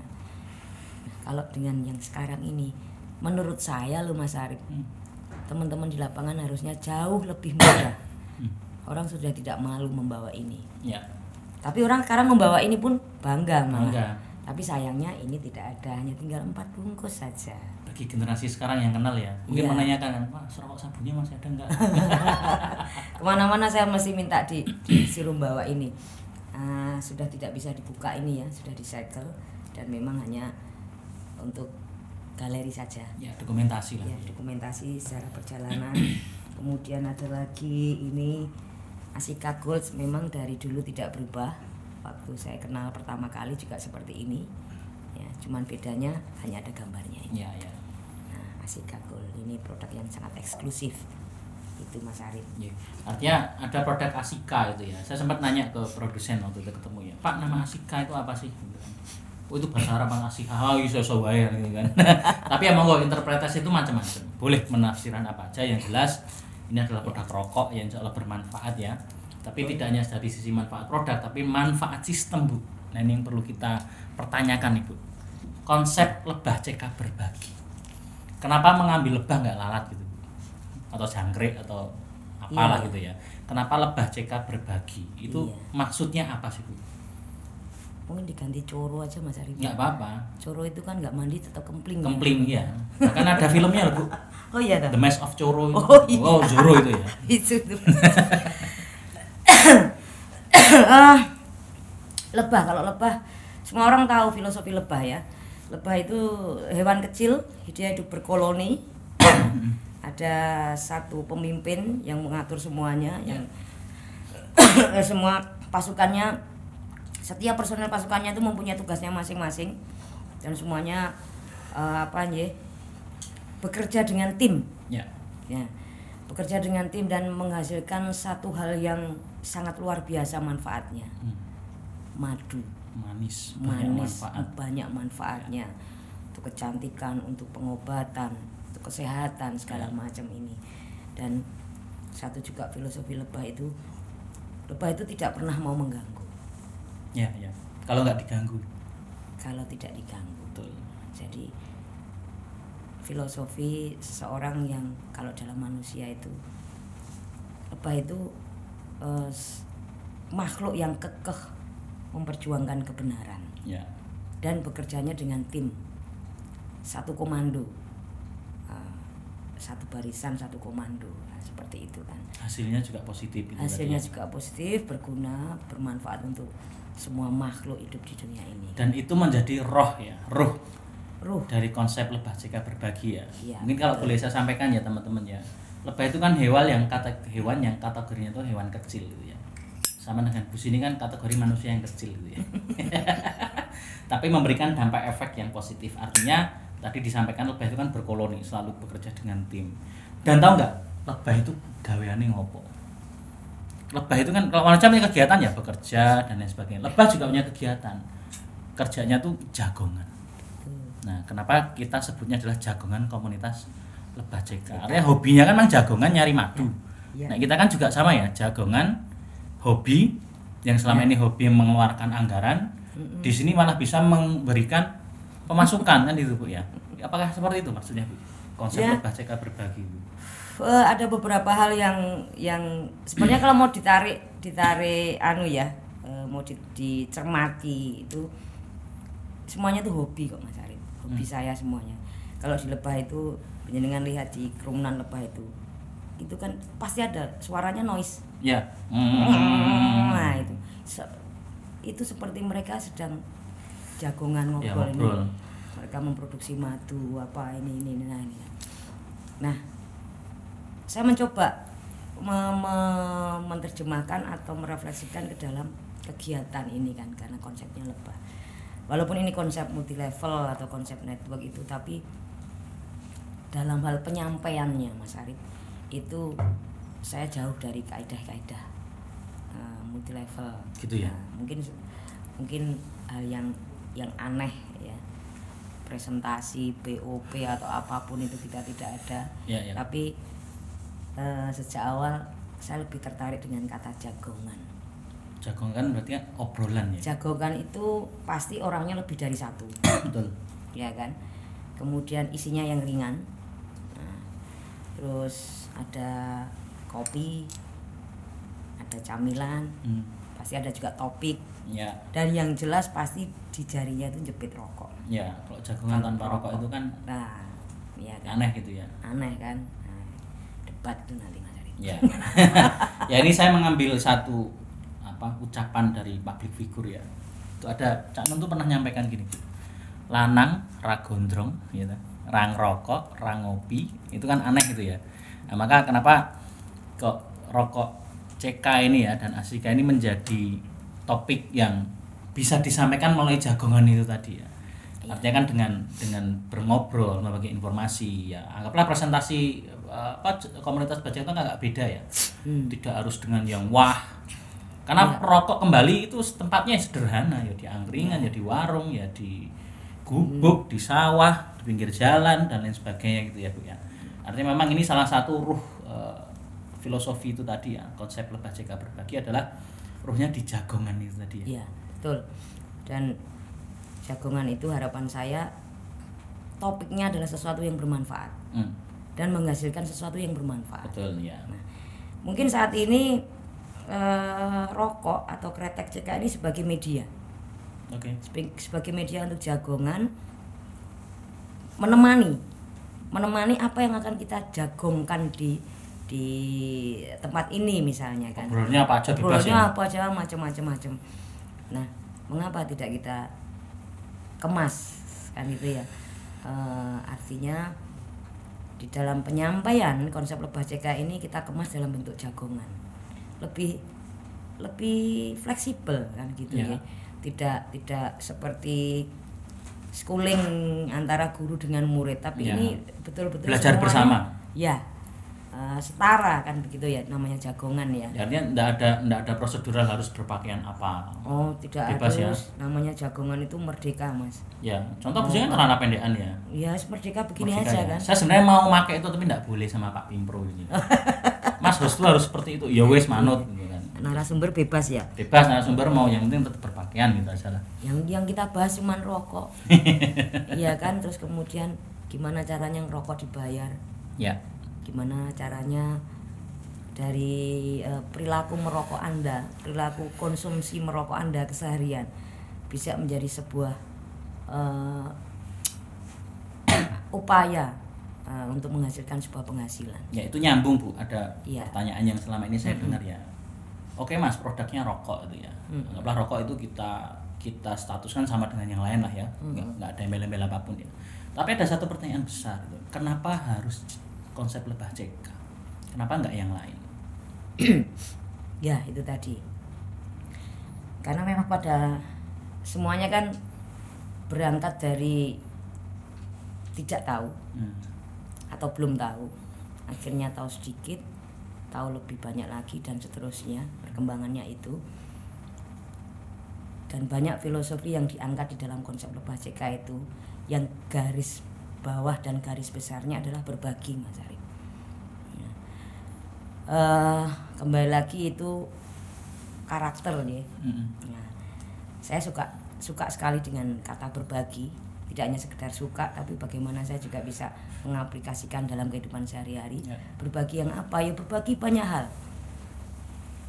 Nah, kalau dengan yang sekarang ini, menurut saya loh Mas Arif, teman-teman di lapangan harusnya jauh lebih mudah. Orang sudah tidak malu membawa ini. Ya. Tapi orang sekarang membawa ini pun bangga malah. Bangga. Tapi sayangnya ini tidak ada, hanya tinggal 4 bungkus saja. Bagi generasi sekarang yang kenal ya, mungkin Iya. menanyakan kan, Pak, serokok sabunnya masih ada enggak? Kemana-mana saya mesti minta disuruh bawa ini. Sudah tidak bisa dibuka ini ya, sudah disegel dan memang hanya untuk galeri saja. Ya, dokumentasi lah. Ya, dokumentasi secara perjalanan. Kemudian ada lagi ini Asika Gold, memang dari dulu tidak berubah. Waktu saya kenal pertama kali juga seperti ini. Ya, cuman bedanya hanya ada gambarnya ini. Ya, ya. Nah, Asika Gold ini produk yang sangat eksklusif. Itu Mas Arif. Ya. Artinya ada produk Asika itu ya. Saya sempat nanya ke produsen waktu itu ketemu ya, Pak, nama Asika itu apa sih? Oh, itu bahasa Arab Asika. Oh, iso bayar gitu kan. Tapi ya monggo, interpretasi itu macam-macam. Boleh menafsirkan apa aja, yang jelas ini adalah produk rokok yang insya Allah bermanfaat ya. Tapi tidak hanya dari sisi manfaat produk, tapi manfaat sistem, Bu. Nah, ini yang perlu kita pertanyakan, Ibu. Konsep lebah CK berbagi. Kenapa mengambil lebah nggak lalat gitu? Atau jangkrik atau apalah gitu ya. Kenapa lebah CK berbagi? Itu maksudnya apa sih, Bu? Mungkin diganti coro aja Mas Arif. Nggak apa-apa. Coro itu kan nggak mandi tetap kempling. Kempling ya. Bahkan ada filmnya loh, Bu. Oh iya dah. The Mask of Coro itu. Oh, iya. Oh, Zoro itu ya. Itu tuh. Lebah, kalau lebah semua orang tahu filosofi lebah ya. Lebah itu hewan kecil, dia hidup berkoloni. Ada satu pemimpin yang mengatur semuanya, yang semua pasukannya, setiap personel pasukannya itu mempunyai tugasnya masing-masing dan semuanya bekerja dengan tim. Ya. Ya, bekerja dengan tim dan menghasilkan satu hal yang sangat luar biasa manfaatnya. Madu. Manis, Banyak manfaatnya. Untuk kecantikan, untuk pengobatan, untuk kesehatan segala macam ini. Dan satu juga filosofi lebah itu tidak pernah mau mengganggu. Ya, ya. Kalau nggak diganggu. Kalau tidak diganggu. Betul. Jadi filosofi seseorang yang kalau dalam manusia itu lebah itu makhluk yang kekeh memperjuangkan kebenaran. Ya. Dan bekerjanya dengan tim, satu komando, satu barisan, satu komando, nah, seperti itu kan. Hasilnya juga positif. Hasilnya juga positif, berguna, bermanfaat untuk semua makhluk hidup di dunia ini. Dan itu menjadi roh ya, ruh dari konsep lebah CK berbagi ya. Ya, mungkin kalau boleh saya sampaikan ya teman-teman ya, lebah itu kan hewan yang kategorinya itu hewan kecil gitu ya. Sama dengan bus ini kan kategori manusia yang kecil gitu ya. Tapi memberikan dampak efek yang positif. Artinya tadi disampaikan lebah itu kan berkoloni, selalu bekerja dengan tim. Dan tahu nggak, lebah itu gaweane ngopo? Lebah itu kan kalau manusia punya kegiatan ya bekerja dan lain sebagainya. Lebah juga punya kegiatan. Kerjanya tuh jagongan. Nah, kenapa kita sebutnya adalah jagongan komunitas lebah CK? Artinya hobinya kan memang jagongan nyari madu. Ya. Nah, kita kan juga sama ya, jagongan hobi yang selama ini hobi mengeluarkan anggaran, di sini malah bisa memberikan pemasukan kan itu Bu ya. Apakah seperti itu maksudnya Bu? Konsep lebah CK berbagi Bu. Ada beberapa hal yang sebenarnya kalau mau ditarik mau dicermati itu semuanya itu hobi kok Mas Arif. Hobi saya semuanya. Kalau di lebah itu jenengan lihat di kerumunan lebah itu kan pasti ada suaranya noise. Ya. Nah, itu seperti mereka sedang jagongan ngobrol ini. Mereka memproduksi madu apa ini. Nah, saya mencoba menerjemahkan atau merefleksikan ke dalam kegiatan ini kan, karena konsepnya lebah. Walaupun ini konsep multi level atau konsep network itu, tapi dalam hal penyampaiannya Mas Arif itu saya jauh dari kaidah-kaidah multi level gitu ya. Mungkin hal yang aneh ya, presentasi POP atau apapun itu kita tidak ada Ya. Tapi sejak awal saya lebih tertarik dengan kata jagongan. Jagongan berarti kan obrolan ya. Jagongan itu pasti orangnya lebih dari satu. Betul. Ya kan. Kemudian isinya yang ringan. Nah, terus ada kopi, ada camilan, pasti ada juga topik. Ya. Dan yang jelas pasti di jarinya itu jepit rokok. Ya, kalau jagongan tanpa rokok itu kan ya kan. aneh gitu ya. Aneh kan. Nah, debat itu nanti Mas Arif. Ya. Ya ini saya mengambil satu ucapan dari public figure ya. Itu ada Cak Nun tuh pernah nyampaikan gini. Lanang ra gondrong gitu. Rang rokok, rang ngopi, itu kan aneh gitu ya. Nah, maka kenapa kok rokok CK ini ya dan Asika ini menjadi topik yang bisa disampaikan melalui jagongan itu tadi ya. Artinya kan dengan berngobrol, membagi informasi ya. Anggaplah presentasi komunitas baca itu agak beda ya. Tidak harus dengan yang wah. Karena rokok kembali itu tempatnya sederhana ya, di angkringan ya, di warung ya, di gubuk, di sawah, di pinggir jalan dan lain sebagainya gitu ya Bu ya. Artinya memang ini salah satu ruh filosofi itu tadi ya, konsep lebah CK berbagi adalah ruhnya di jagongan itu tadi ya. Iya, betul. Dan jagongan itu harapan saya topiknya adalah sesuatu yang bermanfaat dan menghasilkan sesuatu yang bermanfaat. Betul ya. Nah, mungkin saat ini rokok atau kretek CK ini sebagai media. Oke. Sebagai media untuk jagongan menemani apa yang akan kita jagongkan di tempat ini misalnya kan. Obrolnya apa aja bebas ya. Apa aja macam-macam. Nah, mengapa tidak kita kemas kan itu ya. Artinya di dalam penyampaian konsep lebah CK ini kita kemas dalam bentuk jagongan. Lebih fleksibel kan gitu ya. Tidak seperti schooling antara guru dengan murid, tapi ini betul-betul belajar bersama. Ya. Setara kan begitu ya, namanya jagongan ya. Artinya enggak ada prosedural harus berpakaian apa. Oh, tidak bebas harus. Ya. Namanya jagongan itu merdeka, Mas. Ya, contoh biasanya celana pendekan ya. Ya, merdeka begini merdeka aja ya. Kan. Saya sebenarnya mau pakai itu tapi enggak boleh sama Pak Pimpro ini. Mas host tuh harus seperti itu. Ya wes manut gitu kan. Narasumber bebas ya. Bebas narasumber mau, yang penting tetap berpakaian gitu aja lah. Yang kita bahas cuma rokok. Iya kan, terus kemudian gimana caranya rokok dibayar? Ya. Gimana caranya dari perilaku merokok Anda, perilaku konsumsi merokok Anda keseharian bisa menjadi sebuah upaya untuk menghasilkan sebuah penghasilan. Ya itu nyambung Bu, ada pertanyaan yang selama ini saya dengar ya. Oke Mas, produknya rokok itu ya. Anggaplah rokok itu kita statuskan sama dengan yang lain lah ya, nggak ada embel-embel apapun ya. Tapi ada satu pertanyaan besar itu, kenapa harus konsep lebah CK? Kenapa nggak yang lain? Ya itu tadi. Karena memang pada semuanya kan berangkat dari tidak tahu atau belum tahu. Akhirnya tahu sedikit, tahu lebih banyak lagi dan seterusnya perkembangannya itu. Dan banyak filosofi yang diangkat di dalam konsep lebah CK itu yang garis bawah dan garis besarnya adalah berbagi, Mas Arif. Ya. Kembali lagi itu karakter ya. Nah, saya suka sekali dengan kata berbagi. Tidak hanya sekedar suka, tapi bagaimana saya juga bisa mengaplikasikan dalam kehidupan sehari-hari. Ya. Berbagi yang apa? Ya berbagi banyak hal.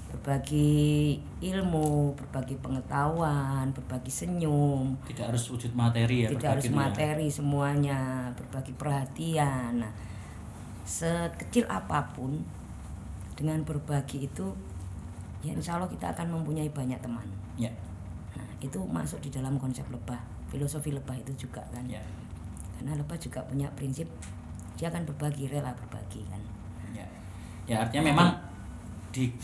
Berbagi ilmu, berbagi pengetahuan, berbagi senyum. Tidak harus wujud materi ya. Tidak harus materi semuanya, berbagi perhatian. Nah, sekecil apapun dengan berbagi itu, ya insya Allah kita akan mempunyai banyak teman. Ya. Nah, itu masuk di dalam konsep lebah, filosofi lebah itu juga kan. Ya. Karena lebah juga punya prinsip dia akan berbagi, rela berbagi kan. Ya. Ya artinya memang di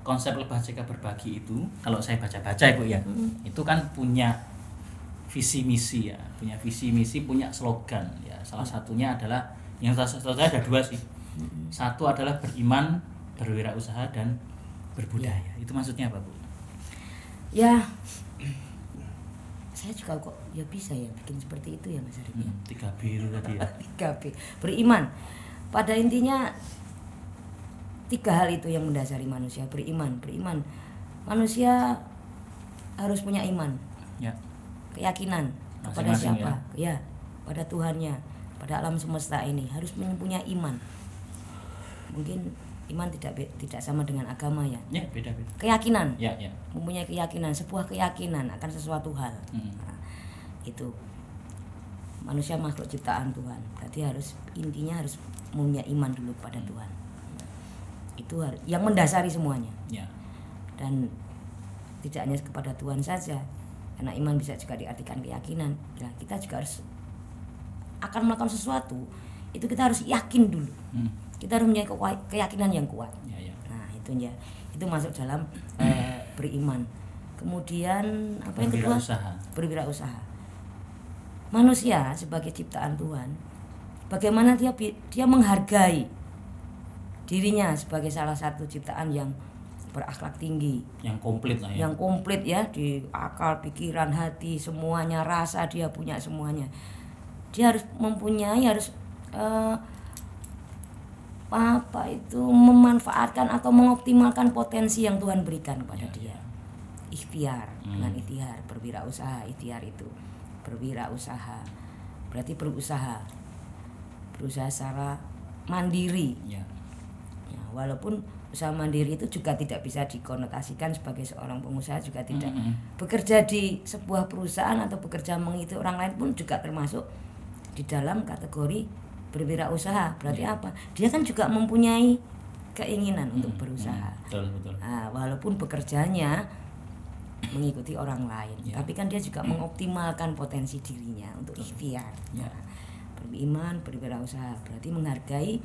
konsep lebah CK berbagi itu kalau saya baca-baca Ibu ya, itu kan punya visi misi ya, punya slogan ya. Salah satunya adalah yang satu saya ada 2 sih. Satu adalah beriman, berwirausaha dan berbudaya. Itu maksudnya apa, Bu? Ya, saya juga kok ya bisa ya bikin seperti itu ya Mas Arif. 3B itu tadi ya. 3B. Beriman. Pada intinya 3 hal itu yang mendasari manusia. Beriman. Manusia harus punya iman. Ya. Keyakinan kepada Masing-masing siapa? Ya, pada Tuhannya, pada alam semesta ini harus mempunyai iman. Mungkin iman tidak sama dengan agama ya. Ya, beda-beda. Keyakinan. Ya. Mempunyai keyakinan, sebuah keyakinan akan sesuatu hal. Nah, itu manusia makhluk ciptaan Tuhan. Berarti intinya harus mempunyai iman dulu pada Tuhan. Itu yang mendasari semuanya. Ya. Dan tidak hanya kepada Tuhan saja, karena iman bisa juga diartikan keyakinan. Nah, kita juga harus akan melakukan sesuatu, itu kita harus yakin dulu. Kita harus mempunyai keyakinan yang kuat. Ya. Nah, itu masuk dalam beriman. Kemudian apa yang kedua? Berwirausaha. Manusia sebagai ciptaan Tuhan, bagaimana dia menghargai dirinya sebagai salah satu ciptaan yang berakhlak tinggi, yang komplit lah ya. Yang komplit ya, di akal, pikiran, hati, semuanya, rasa dia punya semuanya. Dia harus memanfaatkan atau mengoptimalkan potensi yang Tuhan berikan kepada dia. Ikhtiar, dengan ikhtiar, berwirausaha. Ikhtiar itu berwirausaha, berarti berusaha secara mandiri. Ya, walaupun usaha mandiri itu juga tidak bisa dikonotasikan sebagai seorang pengusaha, juga tidak. Bekerja di sebuah perusahaan atau bekerja mengikuti orang lain pun juga termasuk di dalam kategori berwirausaha. Berarti apa? Dia kan juga mempunyai keinginan untuk berusaha. Betul. Nah, walaupun bekerjanya mengikuti orang lain, tapi kan dia juga mengoptimalkan potensi dirinya untuk ikhtiar. Nah, beriman, berwirausaha berarti menghargai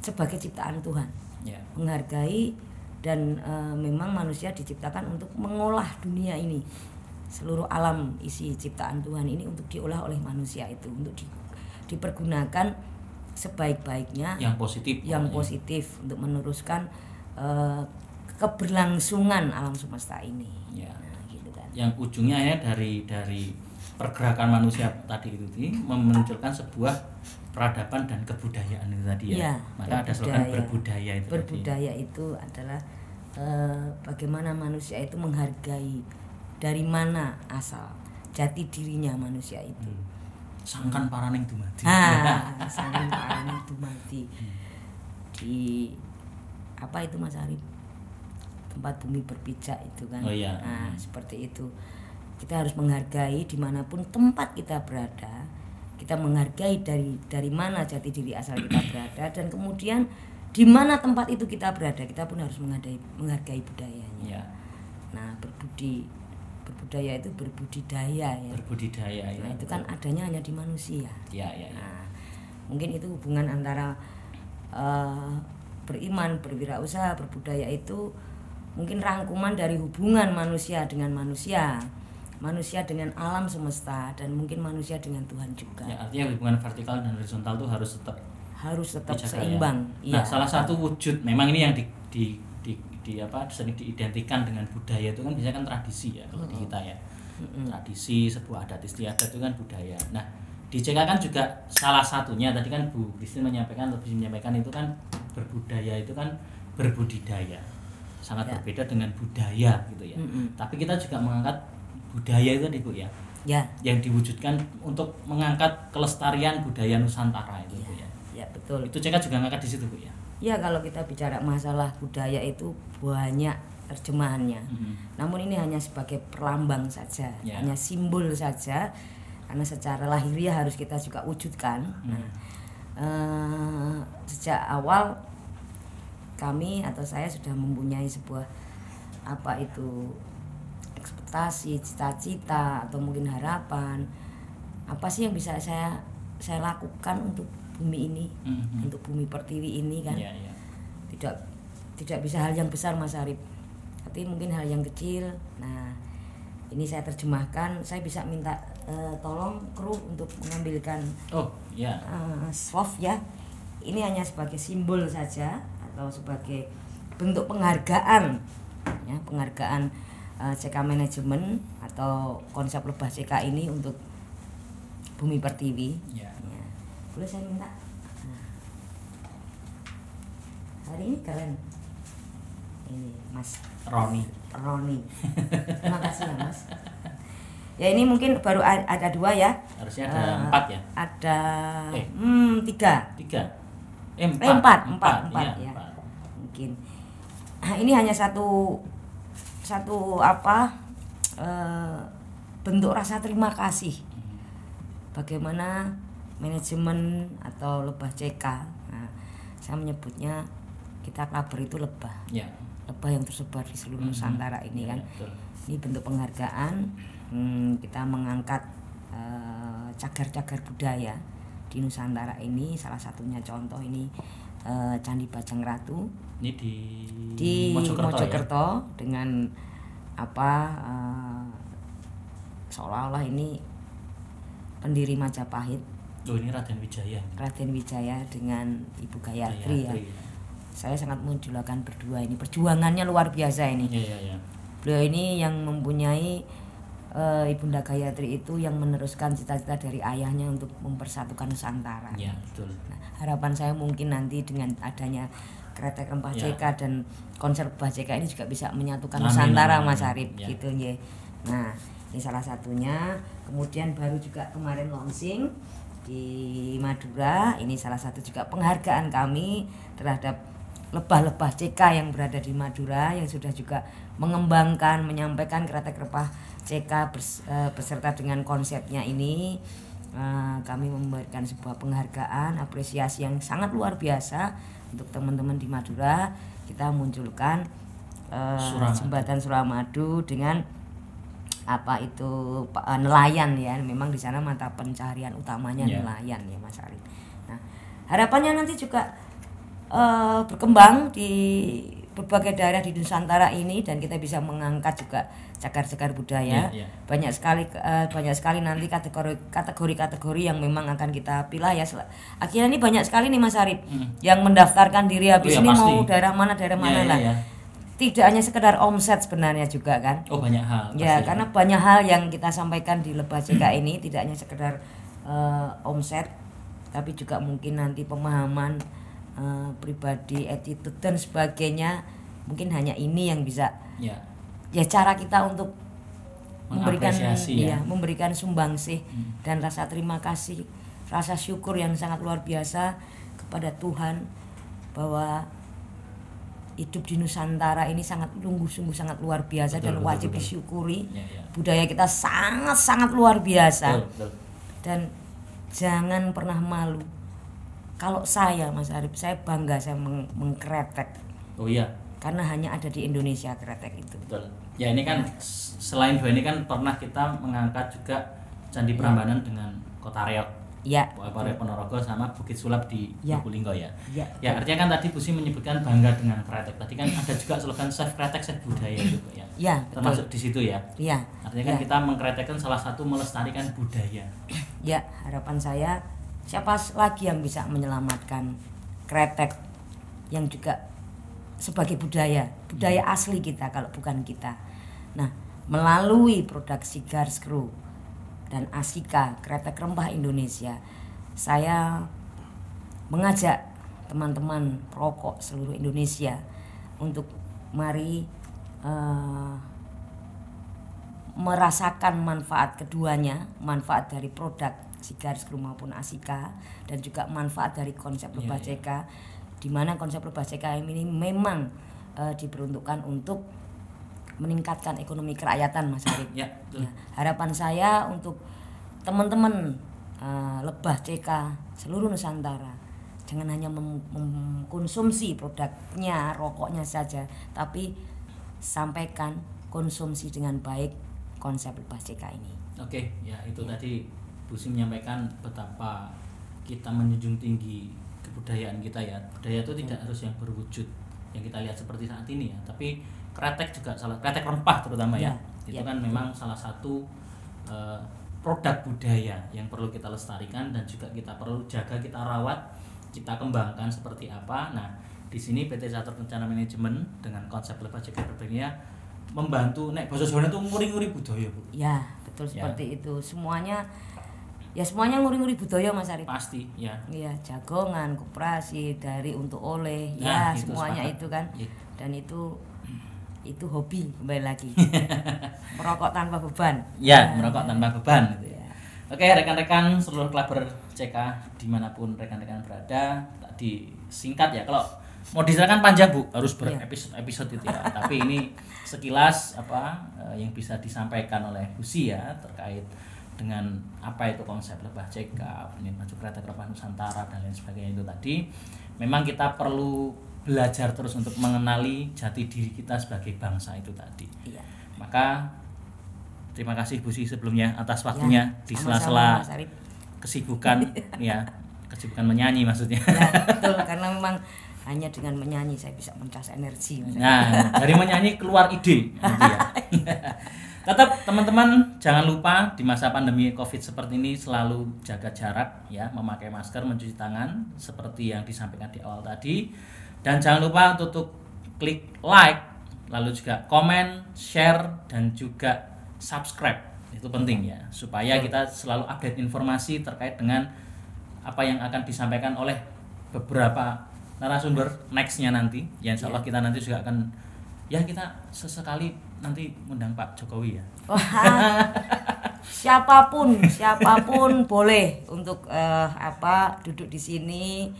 sebagai ciptaan Tuhan, menghargai dan memang manusia diciptakan untuk mengolah dunia ini, seluruh alam isi ciptaan Tuhan ini untuk diolah oleh manusia itu, untuk dipergunakan sebaik-baiknya, yang positif untuk meneruskan keberlangsungan alam semesta ini. Nah, gitu kan. Yang ujungnya ya dari pergerakan manusia tadi itu memunculkan sebuah peradaban dan kebudayaan itu tadi ya. Maka ada slogan berbudaya itu. Berbudaya itu adalah bagaimana manusia itu menghargai dari mana asal jati dirinya manusia itu. Sangkan paraning dumadi. Sangkan paraning dumadi. Di apa itu Mas Arif? Tempat bumi berpijak itu kan. Nah, seperti itu. Kita harus menghargai dimanapun tempat kita berada. Kita menghargai dari mana jati diri asal kita berada, dan kemudian di mana tempat itu kita berada, kita pun harus menghargai budayanya. Nah, berbudaya itu berbudidaya ya. Nah, itu kan adanya hanya di manusia. Nah, mungkin itu hubungan antara beriman, berwirausaha, berbudaya itu mungkin rangkuman dari hubungan manusia dengan manusia dengan alam semesta, dan mungkin manusia dengan Tuhan juga. Artinya hubungan vertikal dan horizontal itu harus tetap seimbang. Nah, salah satu wujud memang ini yang sering diidentikan dengan budaya itu kan biasanya kan tradisi ya kalau di kita ya. Tradisi, sebuah adat istiadat itu kan budaya. Nah, di CK kan juga salah satunya tadi kan Bu Christine menyampaikan itu kan berbudaya itu kan berbudidaya. Sangat berbeda dengan budaya gitu ya. Tapi kita juga mengangkat budaya itu tadi Bu ya. Yang diwujudkan untuk mengangkat kelestarian budaya Nusantara itu Bu ya. Ya, betul. Itu CK juga ngangkat di situ Bu ya. Ya, kalau kita bicara masalah budaya itu banyak terjemahannya. Namun ini hanya sebagai perlambang saja, hanya simbol saja, karena secara lahiriah harus kita juga wujudkan. Sejak awal kami atau saya sudah mempunyai sebuah ekspektasi, cita-cita atau mungkin harapan. Apa sih yang bisa saya lakukan untuk bumi ini, untuk bumi pertiwi ini kan? Tidak bisa hal yang besar Mas Arif, tapi mungkin hal yang kecil. Nah, ini saya terjemahkan, saya bisa minta tolong kru untuk mengambilkan soft ya. Ini hanya sebagai simbol saja atau sebagai bentuk penghargaan ya, penghargaan CK Manajemen atau konsep Lebah CK ini untuk Bumi Pertiwi. Ya. Boleh saya minta? Hari ini keren. Ini Mas Roni. Terima kasih ya Mas. Ya ini mungkin baru ada 2 ya. Harusnya ada 4 ya. Ada 3. 4 ya. Mungkin. Nah, ini hanya satu bentuk rasa terima kasih. Bagaimana manajemen atau Lebah CK. Nah, saya menyebutnya kita klaber itu lebah. Ya. Lebah yang tersebar di seluruh Nusantara ini kan. Betul. Ini bentuk penghargaan. Kita mengangkat cagar-cagar budaya di Nusantara ini, salah satunya contoh ini Candi Bajangratu. Ini di Mojokerto ya? Dengan seolah-olah ini pendiri Majapahit. Ini Raden Wijaya dengan Ibu Gayatri ya. Saya sangat mengidolakan berdua ini, perjuangannya luar biasa ini. Iya. Beliau ini yang mempunyai Ibunda Gayatri itu yang meneruskan cita-cita dari ayahnya untuk mempersatukan Nusantara. Ya, betul. Nah, harapan saya mungkin nanti dengan adanya Kretek Rempah CK dan konser Lebah CK ini juga bisa menyatukan Nusantara, Mas Arif, gitu ya. Nah, ini salah satunya. Kemudian baru juga kemarin launching di Madura. Ini salah satu juga penghargaan kami terhadap lebah-lebah CK yang berada di Madura yang sudah juga mengembangkan, menyampaikan Kretek Rempah CK beserta dengan konsepnya ini. Kami memberikan sebuah penghargaan, apresiasi yang sangat luar biasa untuk teman-teman di Madura. Kita munculkan jembatan Suramadu dengan nelayan ya. Memang di sana mata pencaharian utamanya nelayan ya Mas Arif. Nah, harapannya nanti juga berkembang di berbagai daerah di Nusantara ini dan kita bisa mengangkat juga cagar-cagar budaya. Banyak sekali nanti kategori yang memang akan kita pilih ya. Akhirnya ini banyak sekali nih Mas Arif yang mendaftarkan diri habis ini pasti. Mau daerah mana lah. Tidak hanya sekedar omset sebenarnya juga kan. Banyak hal. Ya, karena banyak hal yang kita sampaikan di Lebah CK ini tidak hanya sekedar omset, tapi juga mungkin nanti pemahaman pribadi, attitude dan sebagainya. Mungkin hanya ini yang bisa ya cara kita untuk memberikan sumbangsih dan rasa terima kasih, rasa syukur yang sangat luar biasa kepada Tuhan bahwa hidup di Nusantara ini sungguh sangat luar biasa. Betul, dan wajib disyukuri. Budaya kita sangat luar biasa. Betul. Dan jangan pernah malu. Kalau saya Mas Arif, saya bangga saya mengkretek. Karena hanya ada di Indonesia kretek itu. Betul. Ya ini kan selain 2 ini kan pernah kita mengangkat juga Candi Prambanan dengan Kota Reog. Reog Ponorogo sama Bukit Sulap di Lubulingga ya. Ya artinya kan tadi Busi menyebutkan bangga dengan kretek. Tadi kan ada juga slogan Chef Kretek Chef Budaya gitu ya. Termasuk di situ ya. Artinya kan kita mengkretekkan salah satu melestarikan budaya. Ya, harapan saya siapa lagi yang bisa menyelamatkan kretek yang juga sebagai budaya asli kita kalau bukan kita. Nah, melalui produk Sigar Screw dan Asika Kretek Rempah Indonesia, saya mengajak teman-teman perokok seluruh Indonesia untuk mari merasakan manfaat keduanya, manfaat dari produk Sigar Screw maupun Asika dan juga manfaat dari konsep Lebah CK, di mana konsep Lebah CK ini memang diperuntukkan untuk meningkatkan ekonomi kerakyatan Mas Arif. Harapan saya untuk teman-teman Lebah CK seluruh Nusantara, jangan hanya mengkonsumsi produknya, rokoknya saja, tapi sampaikan konsumsi dengan baik konsep Lebah CK ini. Ya itu tadi Busi menyampaikan betapa kita menjunjung tinggi kebudayaan kita ya. Budaya itu tidak harus yang berwujud yang kita lihat seperti saat ini ya, tapi kretek juga kretek rempah terutama ya. Itu kan memang salah satu produk budaya yang perlu kita lestarikan dan juga kita perlu jaga, kita rawat, kita kembangkan seperti apa. Nah, di sini PT Catur Kencana Manajemen dengan konsep Lebah Jeka Berbenia membantu nek basa Jawa itu nguri-nguri budaya, Bu. Ya, betul seperti itu. Semuanya nguri-nguri budaya Mas Arif. Pasti, ya. Iya, jagongan, koperasi, dari untuk oleh, Nah, ya itu semuanya sepakat. itu kan. Iya. Dan itu hobi kembali lagi. Merokok tanpa beban. Ya, merokok tanpa beban gitu ya. Ya. Oke, rekan-rekan seluruh klaber CK dimanapun rekan-rekan berada, tadi singkat ya. Kalau mau diceritakan panjang Bu, harus berepisode-episode itu ya. Tapi ini sekilas yang bisa disampaikan oleh Husi ya terkait dengan apa itu konsep Lebah CK, maju kereta Kereta Nusantara dan lain sebagainya itu tadi. Memang kita perlu belajar terus untuk mengenali jati diri kita sebagai bangsa itu tadi. Iya. Maka terima kasih Bu Si sebelumnya atas waktunya di sama-sama, sela-sela Mas Arif. kesibukan kesibukan menyanyi maksudnya. Ya, betul, karena memang hanya dengan menyanyi saya bisa mencas energi Mas Arif. Nah, dari menyanyi keluar ide nanti ya. Tetap teman-teman jangan lupa di masa pandemi Covid seperti ini selalu jaga jarak ya, memakai masker, mencuci tangan seperti yang disampaikan di awal tadi. Dan jangan lupa untuk klik like, lalu juga komen, share dan juga subscribe. Itu penting ya, supaya kita selalu update informasi terkait dengan apa yang akan disampaikan oleh beberapa narasumber nextnya nanti. Ya insya Allah kita nanti juga akan kita sesekali nanti undang Pak Jokowi ya. Wah, siapapun boleh untuk duduk di sini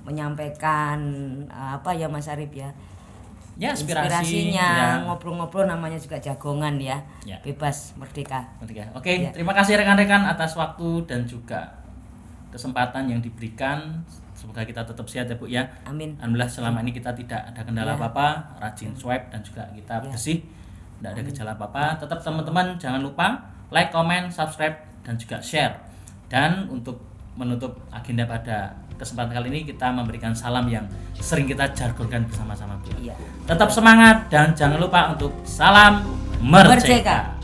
menyampaikan Mas Arif ya. Ya, inspirasinya, ngobrol-ngobrol, namanya juga jagongan ya. Bebas, merdeka. Oke, terima kasih rekan-rekan atas waktu dan juga kesempatan yang diberikan. Semoga kita tetap sehat ya Bu ya. Amin. Alhamdulillah selama ini kita tidak ada kendala apa-apa, rajin swab dan juga kita bersih, tidak ada gejala apa-apa. Tetap teman-teman jangan lupa like, comment, subscribe dan juga share. Dan untuk menutup agenda pada kesempatan kali ini kita memberikan salam yang sering kita jargonkan bersama-sama Bu. Iya. Tetap semangat dan jangan lupa untuk salam merdeka.